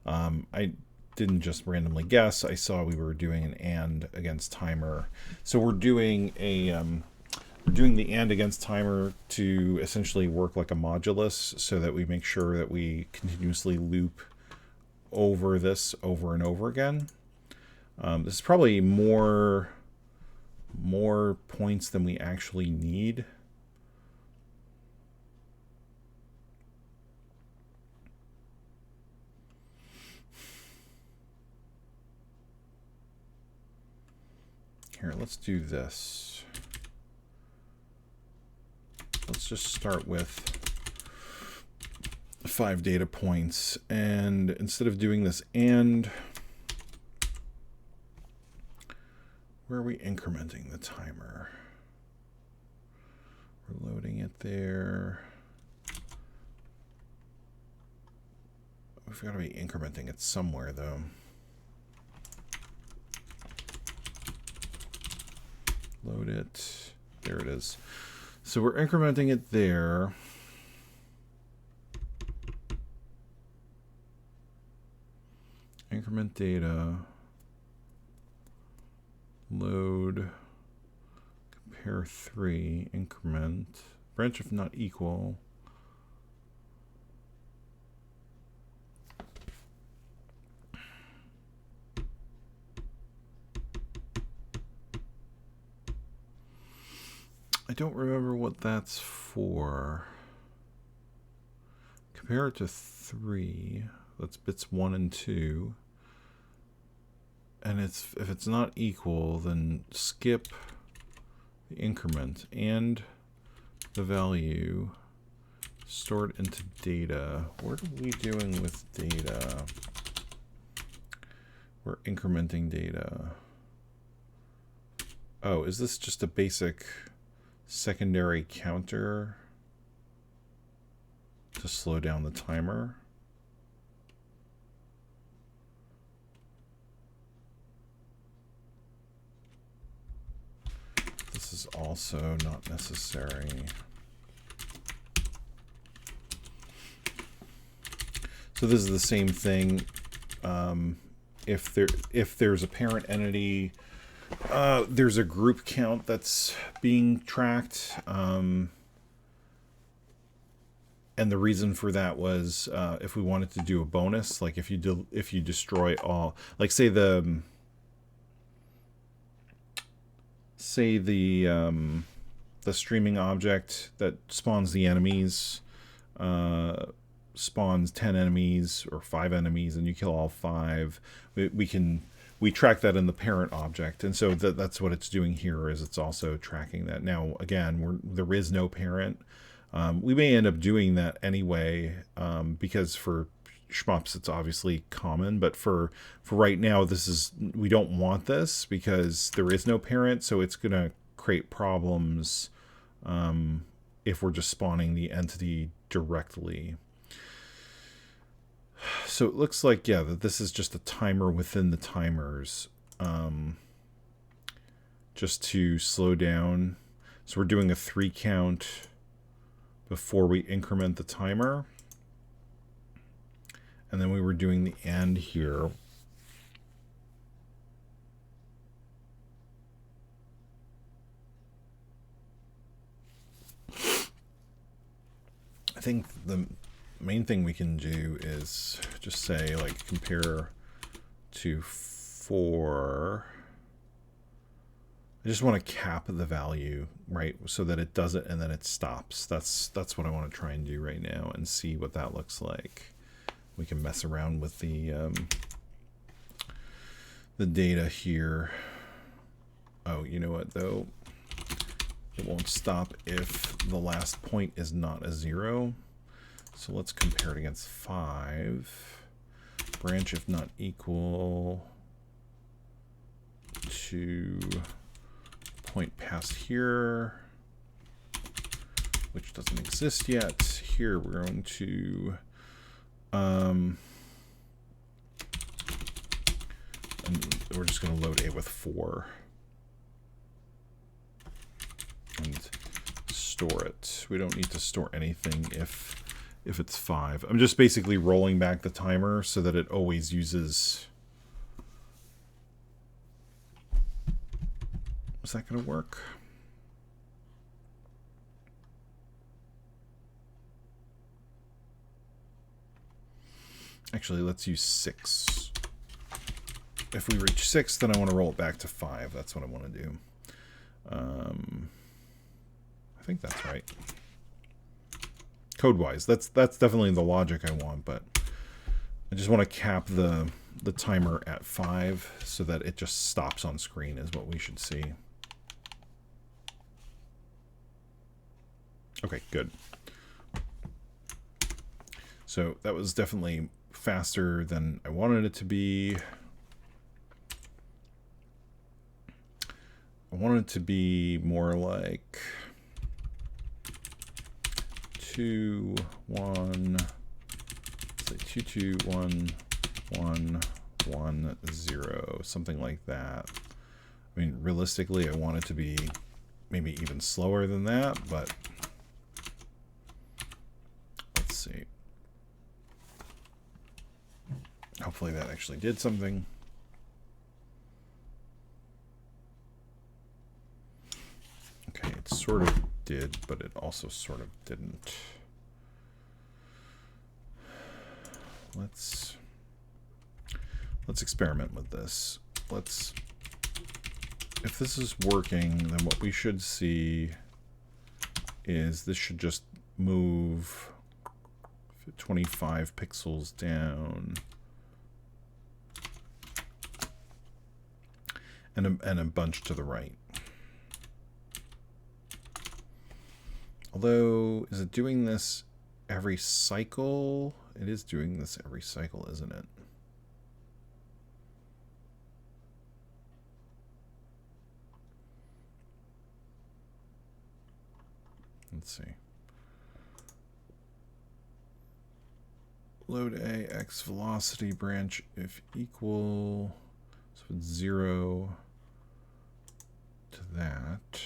I didn't just randomly guess. I saw we were doing an and against timer, so we're doing a we're doing the and against timer to essentially work like a modulus, so that we make sure that we continuously loop over this over and over again. This is probably more points than we actually need. Here, let's do this. Let's just start with 5 data points, and instead of doing this and, where are we incrementing the timer? We're loading it there. We've got to be incrementing it somewhere though. Load it. There it is. So we're incrementing it there. Increment data. Load. Compare 3. Increment. Branch if not equal. I don't remember what that's for. Compare it to 3. That's bits 1 and 2. And if it's not equal, then skip the increment and the value, store it into data. What are we doing with data? We're incrementing data. Oh, is this just a basic secondary counter to slow down the timer? This is also not necessary. So this is the same thing. If there's a parent entity, there's a group count that's being tracked, and the reason for that was if we wanted to do a bonus, like if you destroy all, like say the streaming object that spawns the enemies spawns 10 enemies or 5 enemies, and you kill all 5. We track that in the parent object, and so that's what it's doing here, is it's also tracking that. Now, again, there is no parent. We may end up doing that anyway, because for shmups it's obviously common, but for right now, we don't want this because there is no parent, so it's going to create problems if we're just spawning the entity directly. So it looks like, yeah, that this is just a timer within the timers, just to slow down. So we're doing a 3 count before we increment the timer. And then we were doing the AND here. I think the main thing we can do is just say, like, compare to 4. I just want to cap the value, right, so that it does it and then it stops. That's what I want to try and do right now and see what that looks like. We can mess around with the data here. Oh, you know what, though? It won't stop if the last point is not a 0. So let's compare it against 5. Branch if not equal to point past here, which doesn't exist yet. Here we're going to and we're just going to load A with 4 and store it. We don't need to store anything if it's 5. I'm just basically rolling back the timer so that it always uses. Is that going to work? Actually, let's use 6. If we reach 6, then I want to roll it back to 5. That's what I want to do. I think that's right. Code-wise, that's definitely the logic I want, but I just want to cap the timer at 5 so that it just stops on screen is what we should see. Okay, good. So that was definitely faster than I wanted it to be. I wanted it to be more like 2, 1, say 2, 2, 1, 1, 1, 0, something like that. I mean, realistically, I want it to be maybe even slower than that, but let's see. Hopefully that actually did something. Okay, it sort of did, but it also sort of didn't. Let's experiment with this. If this is working, then what we should see is this should just move 25 pixels down and a bunch to the right. Although, is it doing this every cycle? It is doing this every cycle, isn't it? Let's see. Load A, X velocity branch if equal. So it's 0 to that.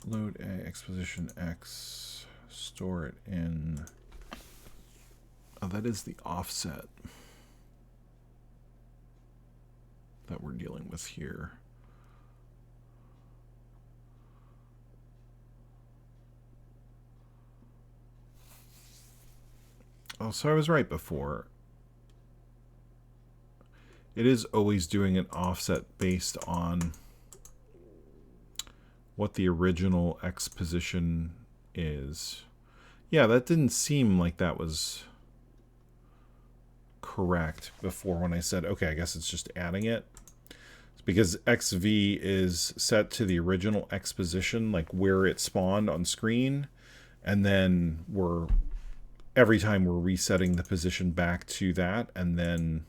Load A, X position X, store it in. Oh, that is the offset that we're dealing with here. Oh, so I was right before. It is always doing an offset based on what the original X position is. Yeah, that didn't seem like that was correct before when I said, okay, I guess it's just adding it. It's because XV is set to the original X position, like where it spawned on screen, and then every time we're resetting the position back to that, and then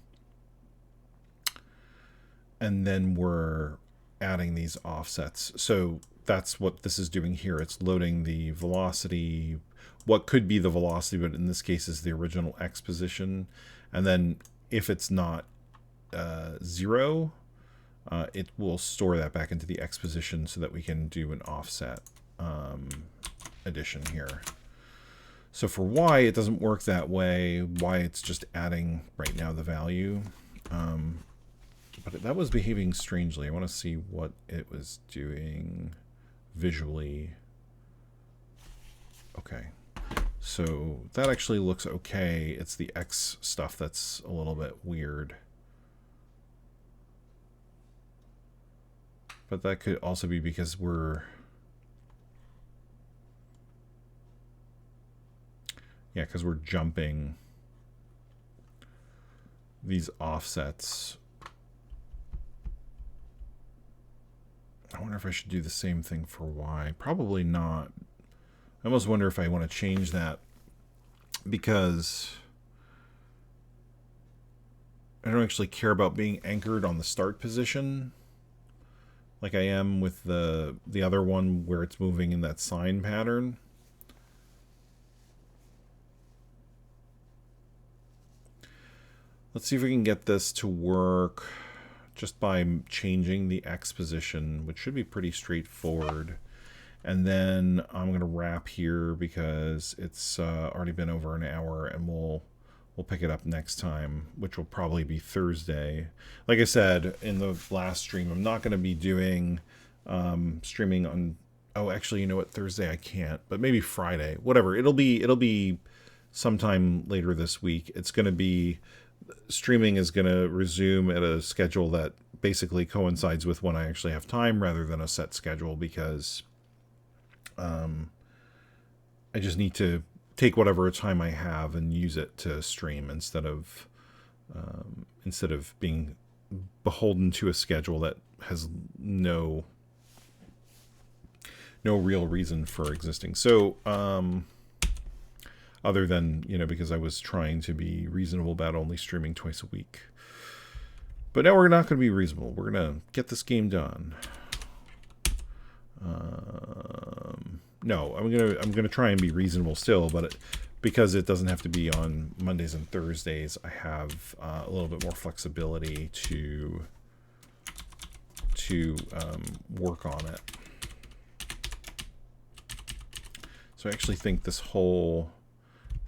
we're adding these offsets. So that's what this is doing here. It's loading the velocity, what could be the velocity, but in this case is the original X position. And then if it's not 0, it will store that back into the X position so that we can do an offset addition here. So for Y, it doesn't work that way. Y, it's just adding right now the value. But that was behaving strangely. I want to see what it was doing visually. Okay. So that actually looks okay. It's the X stuff that's a little bit weird. But that could also be because we're... Yeah, because we're jumping these offsets. I wonder if I should do the same thing for Y. Probably not. I almost wonder if I want to change that because I don't actually care about being anchored on the start position like I am with the other one where it's moving in that sine pattern. Let's see if we can get this to work just by changing the X position, which should be pretty straightforward. And then I'm going to wrap here because it's already been over an hour, and we'll pick it up next time, which will probably be Thursday. Like I said in the last stream, I'm not going to be doing streaming on... Oh, actually, you know what? Thursday I can't, but maybe Friday. Whatever. It'll be sometime later this week. It's going to be... Streaming is going to resume at a schedule that basically coincides with when I actually have time rather than a set schedule, because I just need to take whatever time I have and use it to stream instead of being beholden to a schedule that has no real reason for existing. So other than, because I was trying to be reasonable about only streaming twice a week. But now we're not going to be reasonable. We're going to get this game done. No, I'm gonna try and be reasonable still, but because it doesn't have to be on Mondays and Thursdays, I have a little bit more flexibility to work on it. So I actually think this whole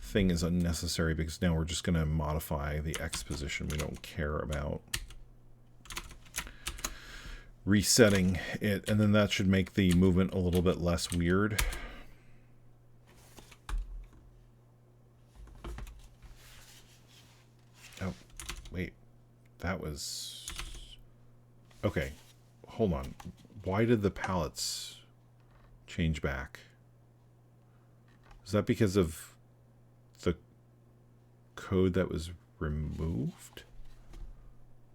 thing is unnecessary because now we're just going to modify the X position. We don't care about resetting it, and then that should make the movement a little bit less weird. Oh, wait. That was... Okay. Hold on. Why did the palettes change back? Is that because of the code that was removed?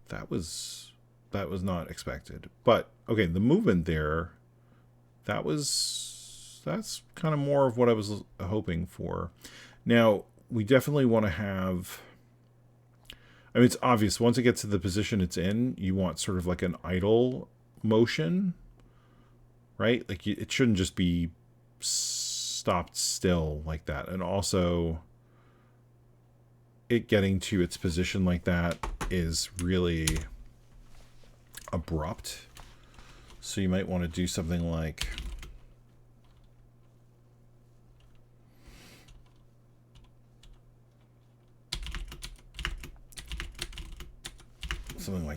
That was not expected. But okay, the movement there, that's kind of more of what I was hoping for. Now, we definitely want to have, I mean, it's obvious once it gets to the position it's in, you want sort of like an idle motion, right? Like it shouldn't just be stopped still like that. And also it getting to its position like that is really abrupt. So you might want to do something like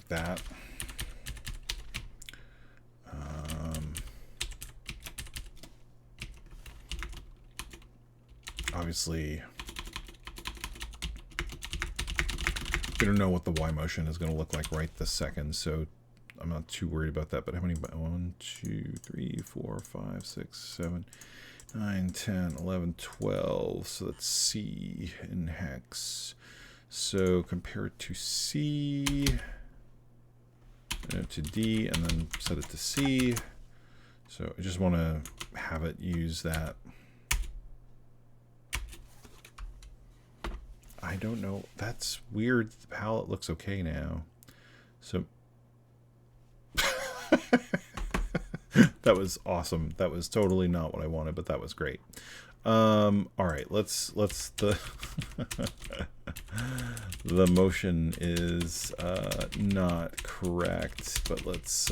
that. Obviously, we don't know what the Y motion is going to look like right this second, so I'm not too worried about that. But how many? 1, 2, 3, 4, 5, 6, 7, 9, 10, 11, 12. So that's C in hex. So compare it to C, to D, and then set it to C. So I just want to have it use that. I don't know. That's weird. The palette looks okay now. So that was awesome. That was totally not what I wanted, but that was great. All right, let's The motion is not correct, but let's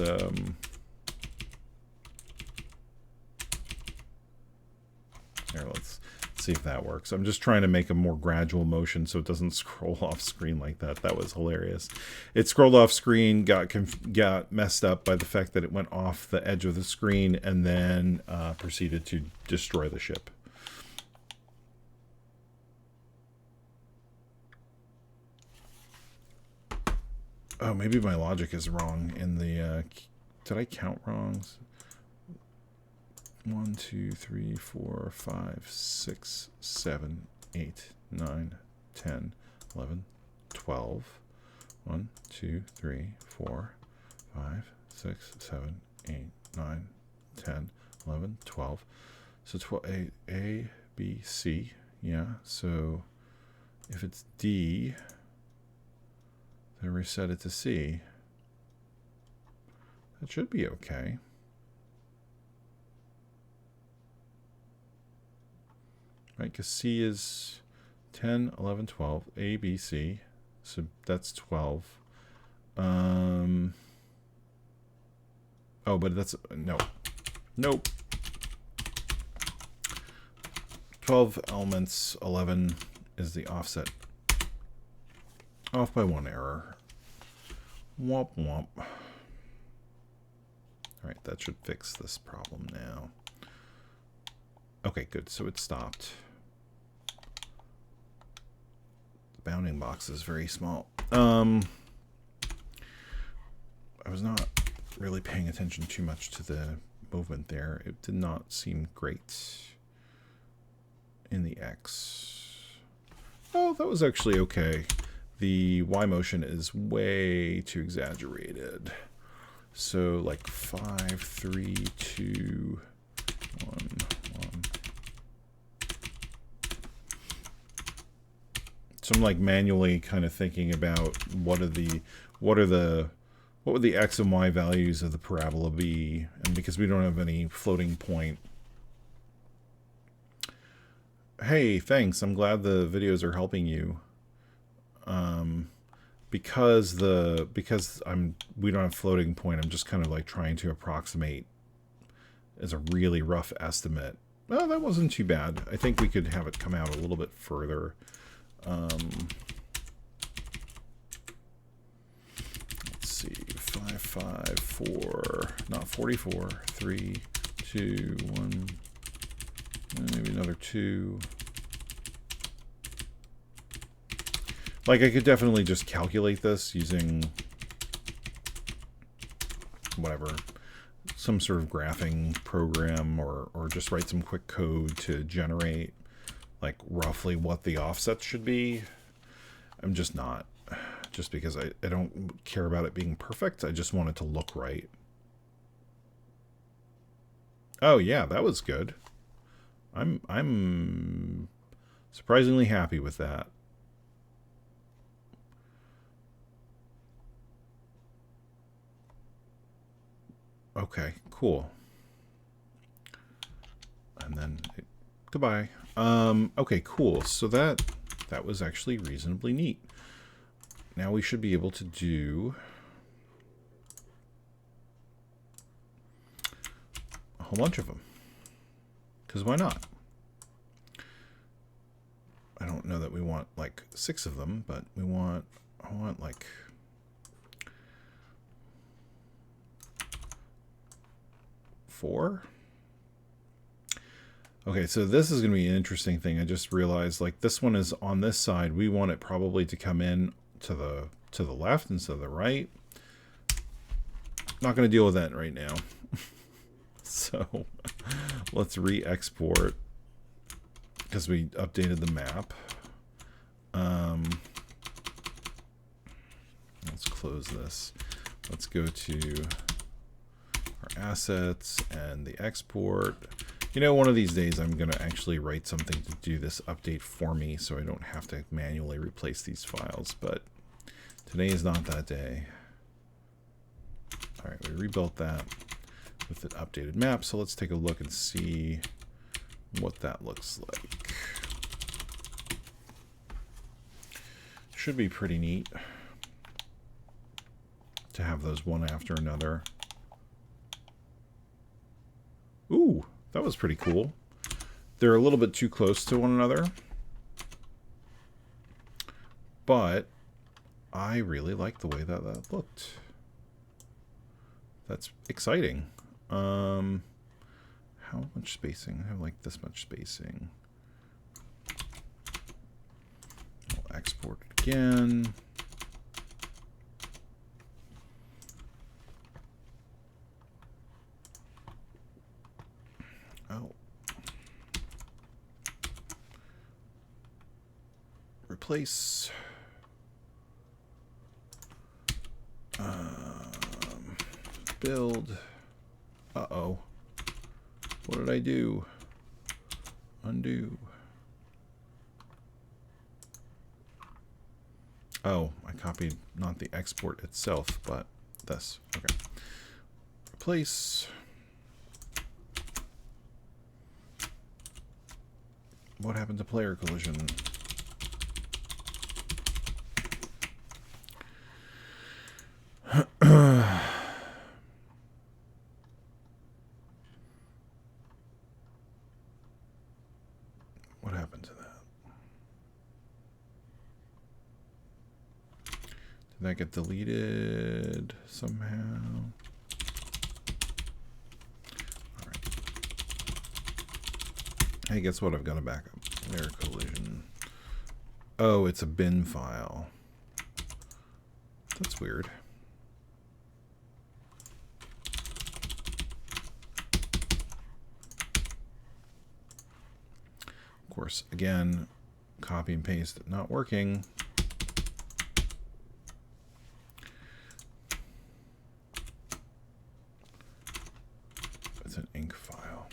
let's see if that works. I'm just trying to make a more gradual motion so it doesn't scroll off screen like that. That was hilarious. It scrolled off screen, got messed up by the fact that it went off the edge of the screen, and then proceeded to destroy the ship. Oh, maybe my logic is wrong in the... did I count wrong? 1, 2, 3, 4, 5, 6, 7, 8, 9, 10, 11, 12. 1, 2, 3, 4, 5, 6, 7, 8, 9, 10, 11, 12. So 12, A, B, C. Yeah, so if it's D, then reset it to C. That should be okay. Right, because C is 10, 11, 12, A, B, C. So that's 12. Oh, but that's, no. Nope. 12 elements, 11 is the offset. Off by 1 error. Womp womp. Alright, that should fix this problem now. Okay, good. So it stopped. The bounding box is very small. I was not really paying attention too much to the movement there. It did not seem great in the X. Oh, that was actually okay. The Y motion is way too exaggerated. So like 5, 3, 2, 1, 1. So I'm like manually kind of thinking about what would the X and Y values of the parabola be, and because we don't have any floating point. Hey, thanks. I'm glad the videos are helping you. Because we don't have floating point, I'm just kind of like trying to approximate as a really rough estimate. Well, that wasn't too bad. I think we could have it come out a little bit further. Let's see, 5, 5, 4, not 44, 3, 2, 1, maybe another 2. Like, I could definitely just calculate this using whatever, some sort of graphing program, or just write some quick code to generate like roughly what the offsets should be. I'm just not, just because I don't care about it being perfect. I just want it to look right. Oh yeah, that was good. I'm surprisingly happy with that. Okay, cool. And then goodbye. Okay, cool. So that was actually reasonably neat. Now we should be able to do a whole bunch of them. Because why not? I don't know that we want like 6 of them, but I want like 4. Okay, so this is going to be an interesting thing. I just realized, like, this one is on this side. We want it probably to come in to the left instead of the right. Not going to deal with that right now. So let's re-export because we updated the map. Let's close this. Let's go to our assets and the export. You know, one of these days I'm going to actually write something to do this update for me so I don't have to manually replace these files, but today is not that day. All right, we rebuilt that with an updated map, so let's take a look and see what that looks like. should be pretty neat to have those one after another. Ooh, that was pretty cool. They're a little bit too close to one another, but I really like the way that that looked. That's exciting. How much spacing? I have like this much spacing. I'll export it again. Oh. Replace. Build. Uh-oh. What did I do? Undo. Oh, I copied not the export itself, but this. Okay. Replace. What happened to player collision? What happened to that? Did that get deleted somehow? All right. Hey, guess what? I've got a backup. Player collision. Oh, it's a bin file. That's weird. Of course, again, copy and paste not working. It's an ink file.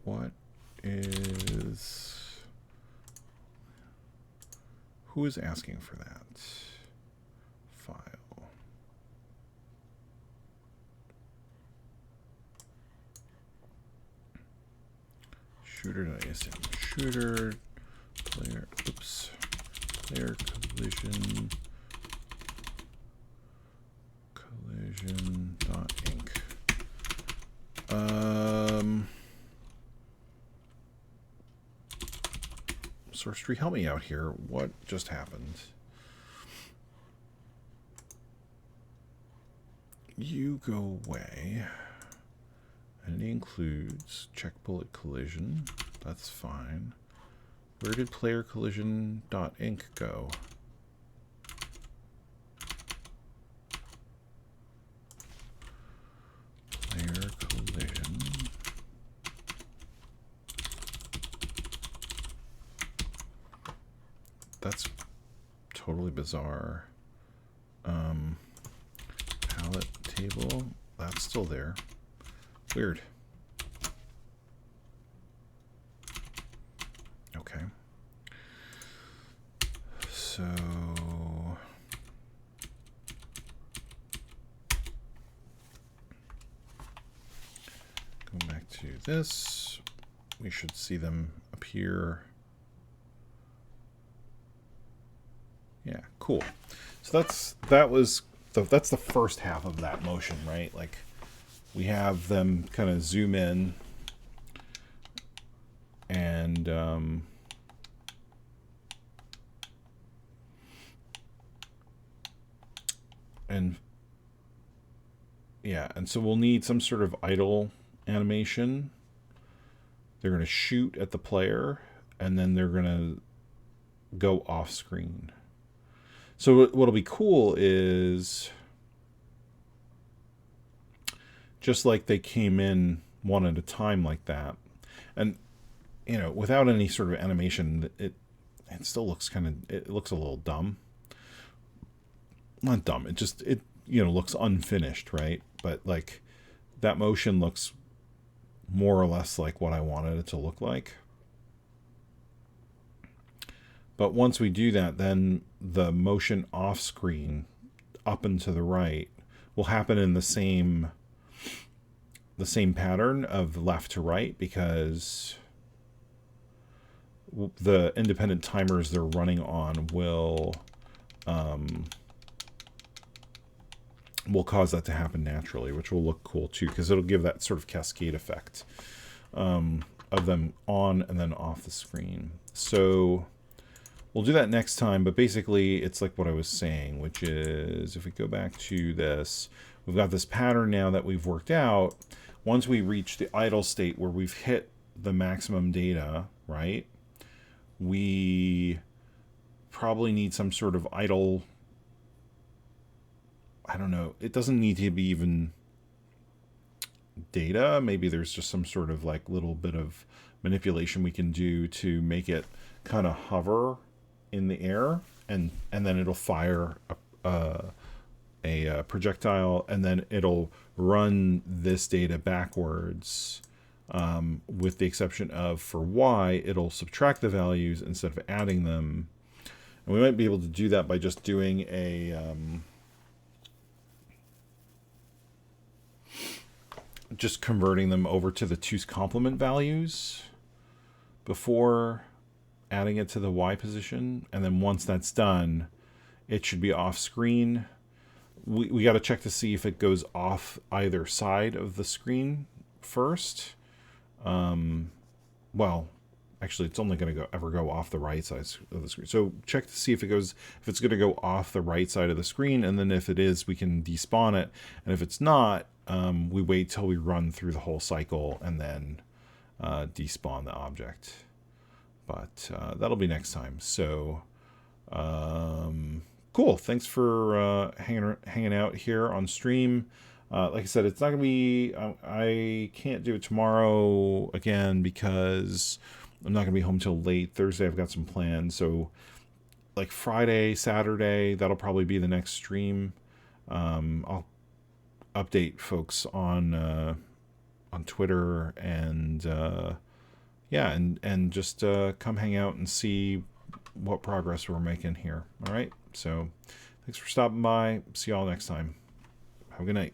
What is... Who is asking for that? File. Shooter.asm. Shooter. Player. Oops. Player collision. Collision.ink. Source tree, help me out here. What just happened? You go away. And it includes check bullet collision. That's fine. Where did player collision.ink go? Player collision. That's totally bizarre. Palette table, that's still there. Weird. Okay. So going back to this, we should see them appear. Yeah, cool. So that's the first half of that motion, right? Like we have them kind of zoom in and yeah, and so we'll need some sort of idle animation. They're going to shoot at the player and then they're going to go off screen. So what'll be cool is just like they came in one at a time like that. And, you know, without any sort of animation, it still looks it looks a little dumb. Not dumb. It you know, looks unfinished, right? But like that motion looks more or less like what I wanted it to look like. But once we do that, then the motion off screen up and to the right will happen in the same pattern of left to right, because the independent timers they're running on will cause that to happen naturally, which will look cool too, because it'll give that sort of cascade effect of them on and then off the screen. So we'll do that next time, but basically it's like what I was saying, which is if we go back to this, we've got this pattern now that we've worked out. Once we reach the idle state where we've hit the maximum data, right, we probably need some sort of idle, I don't know, it doesn't need to be even data. Maybe there's just some sort of like little bit of manipulation we can do to make it kind of hover in the air, and then it'll fire a projectile, and then it'll run this data backwards, with the exception of for Y, it'll subtract the values instead of adding them. And we might be able to do that by just doing a just converting them over to the 2's complement values before adding it to the Y position. And then once that's done, it should be off screen. We got to check to see if it goes off either side of the screen first. Well, actually, it's only going to ever go off the right side of the screen. So check to see if it's going to go off the right side of the screen, and then if it is, we can despawn it. And if it's not, we wait till we run through the whole cycle and then despawn the object. But that'll be next time. So cool. Thanks for hanging out here on stream. Like I said, it's not going to be, I can't do it tomorrow again because I'm not going to be home till late. Thursday I've got some plans. So like Friday, Saturday, that'll probably be the next stream. I'll update folks on Twitter, and yeah, and just come hang out and see what progress we're making here. All right. So thanks for stopping by. See y'all next time. Have a good night.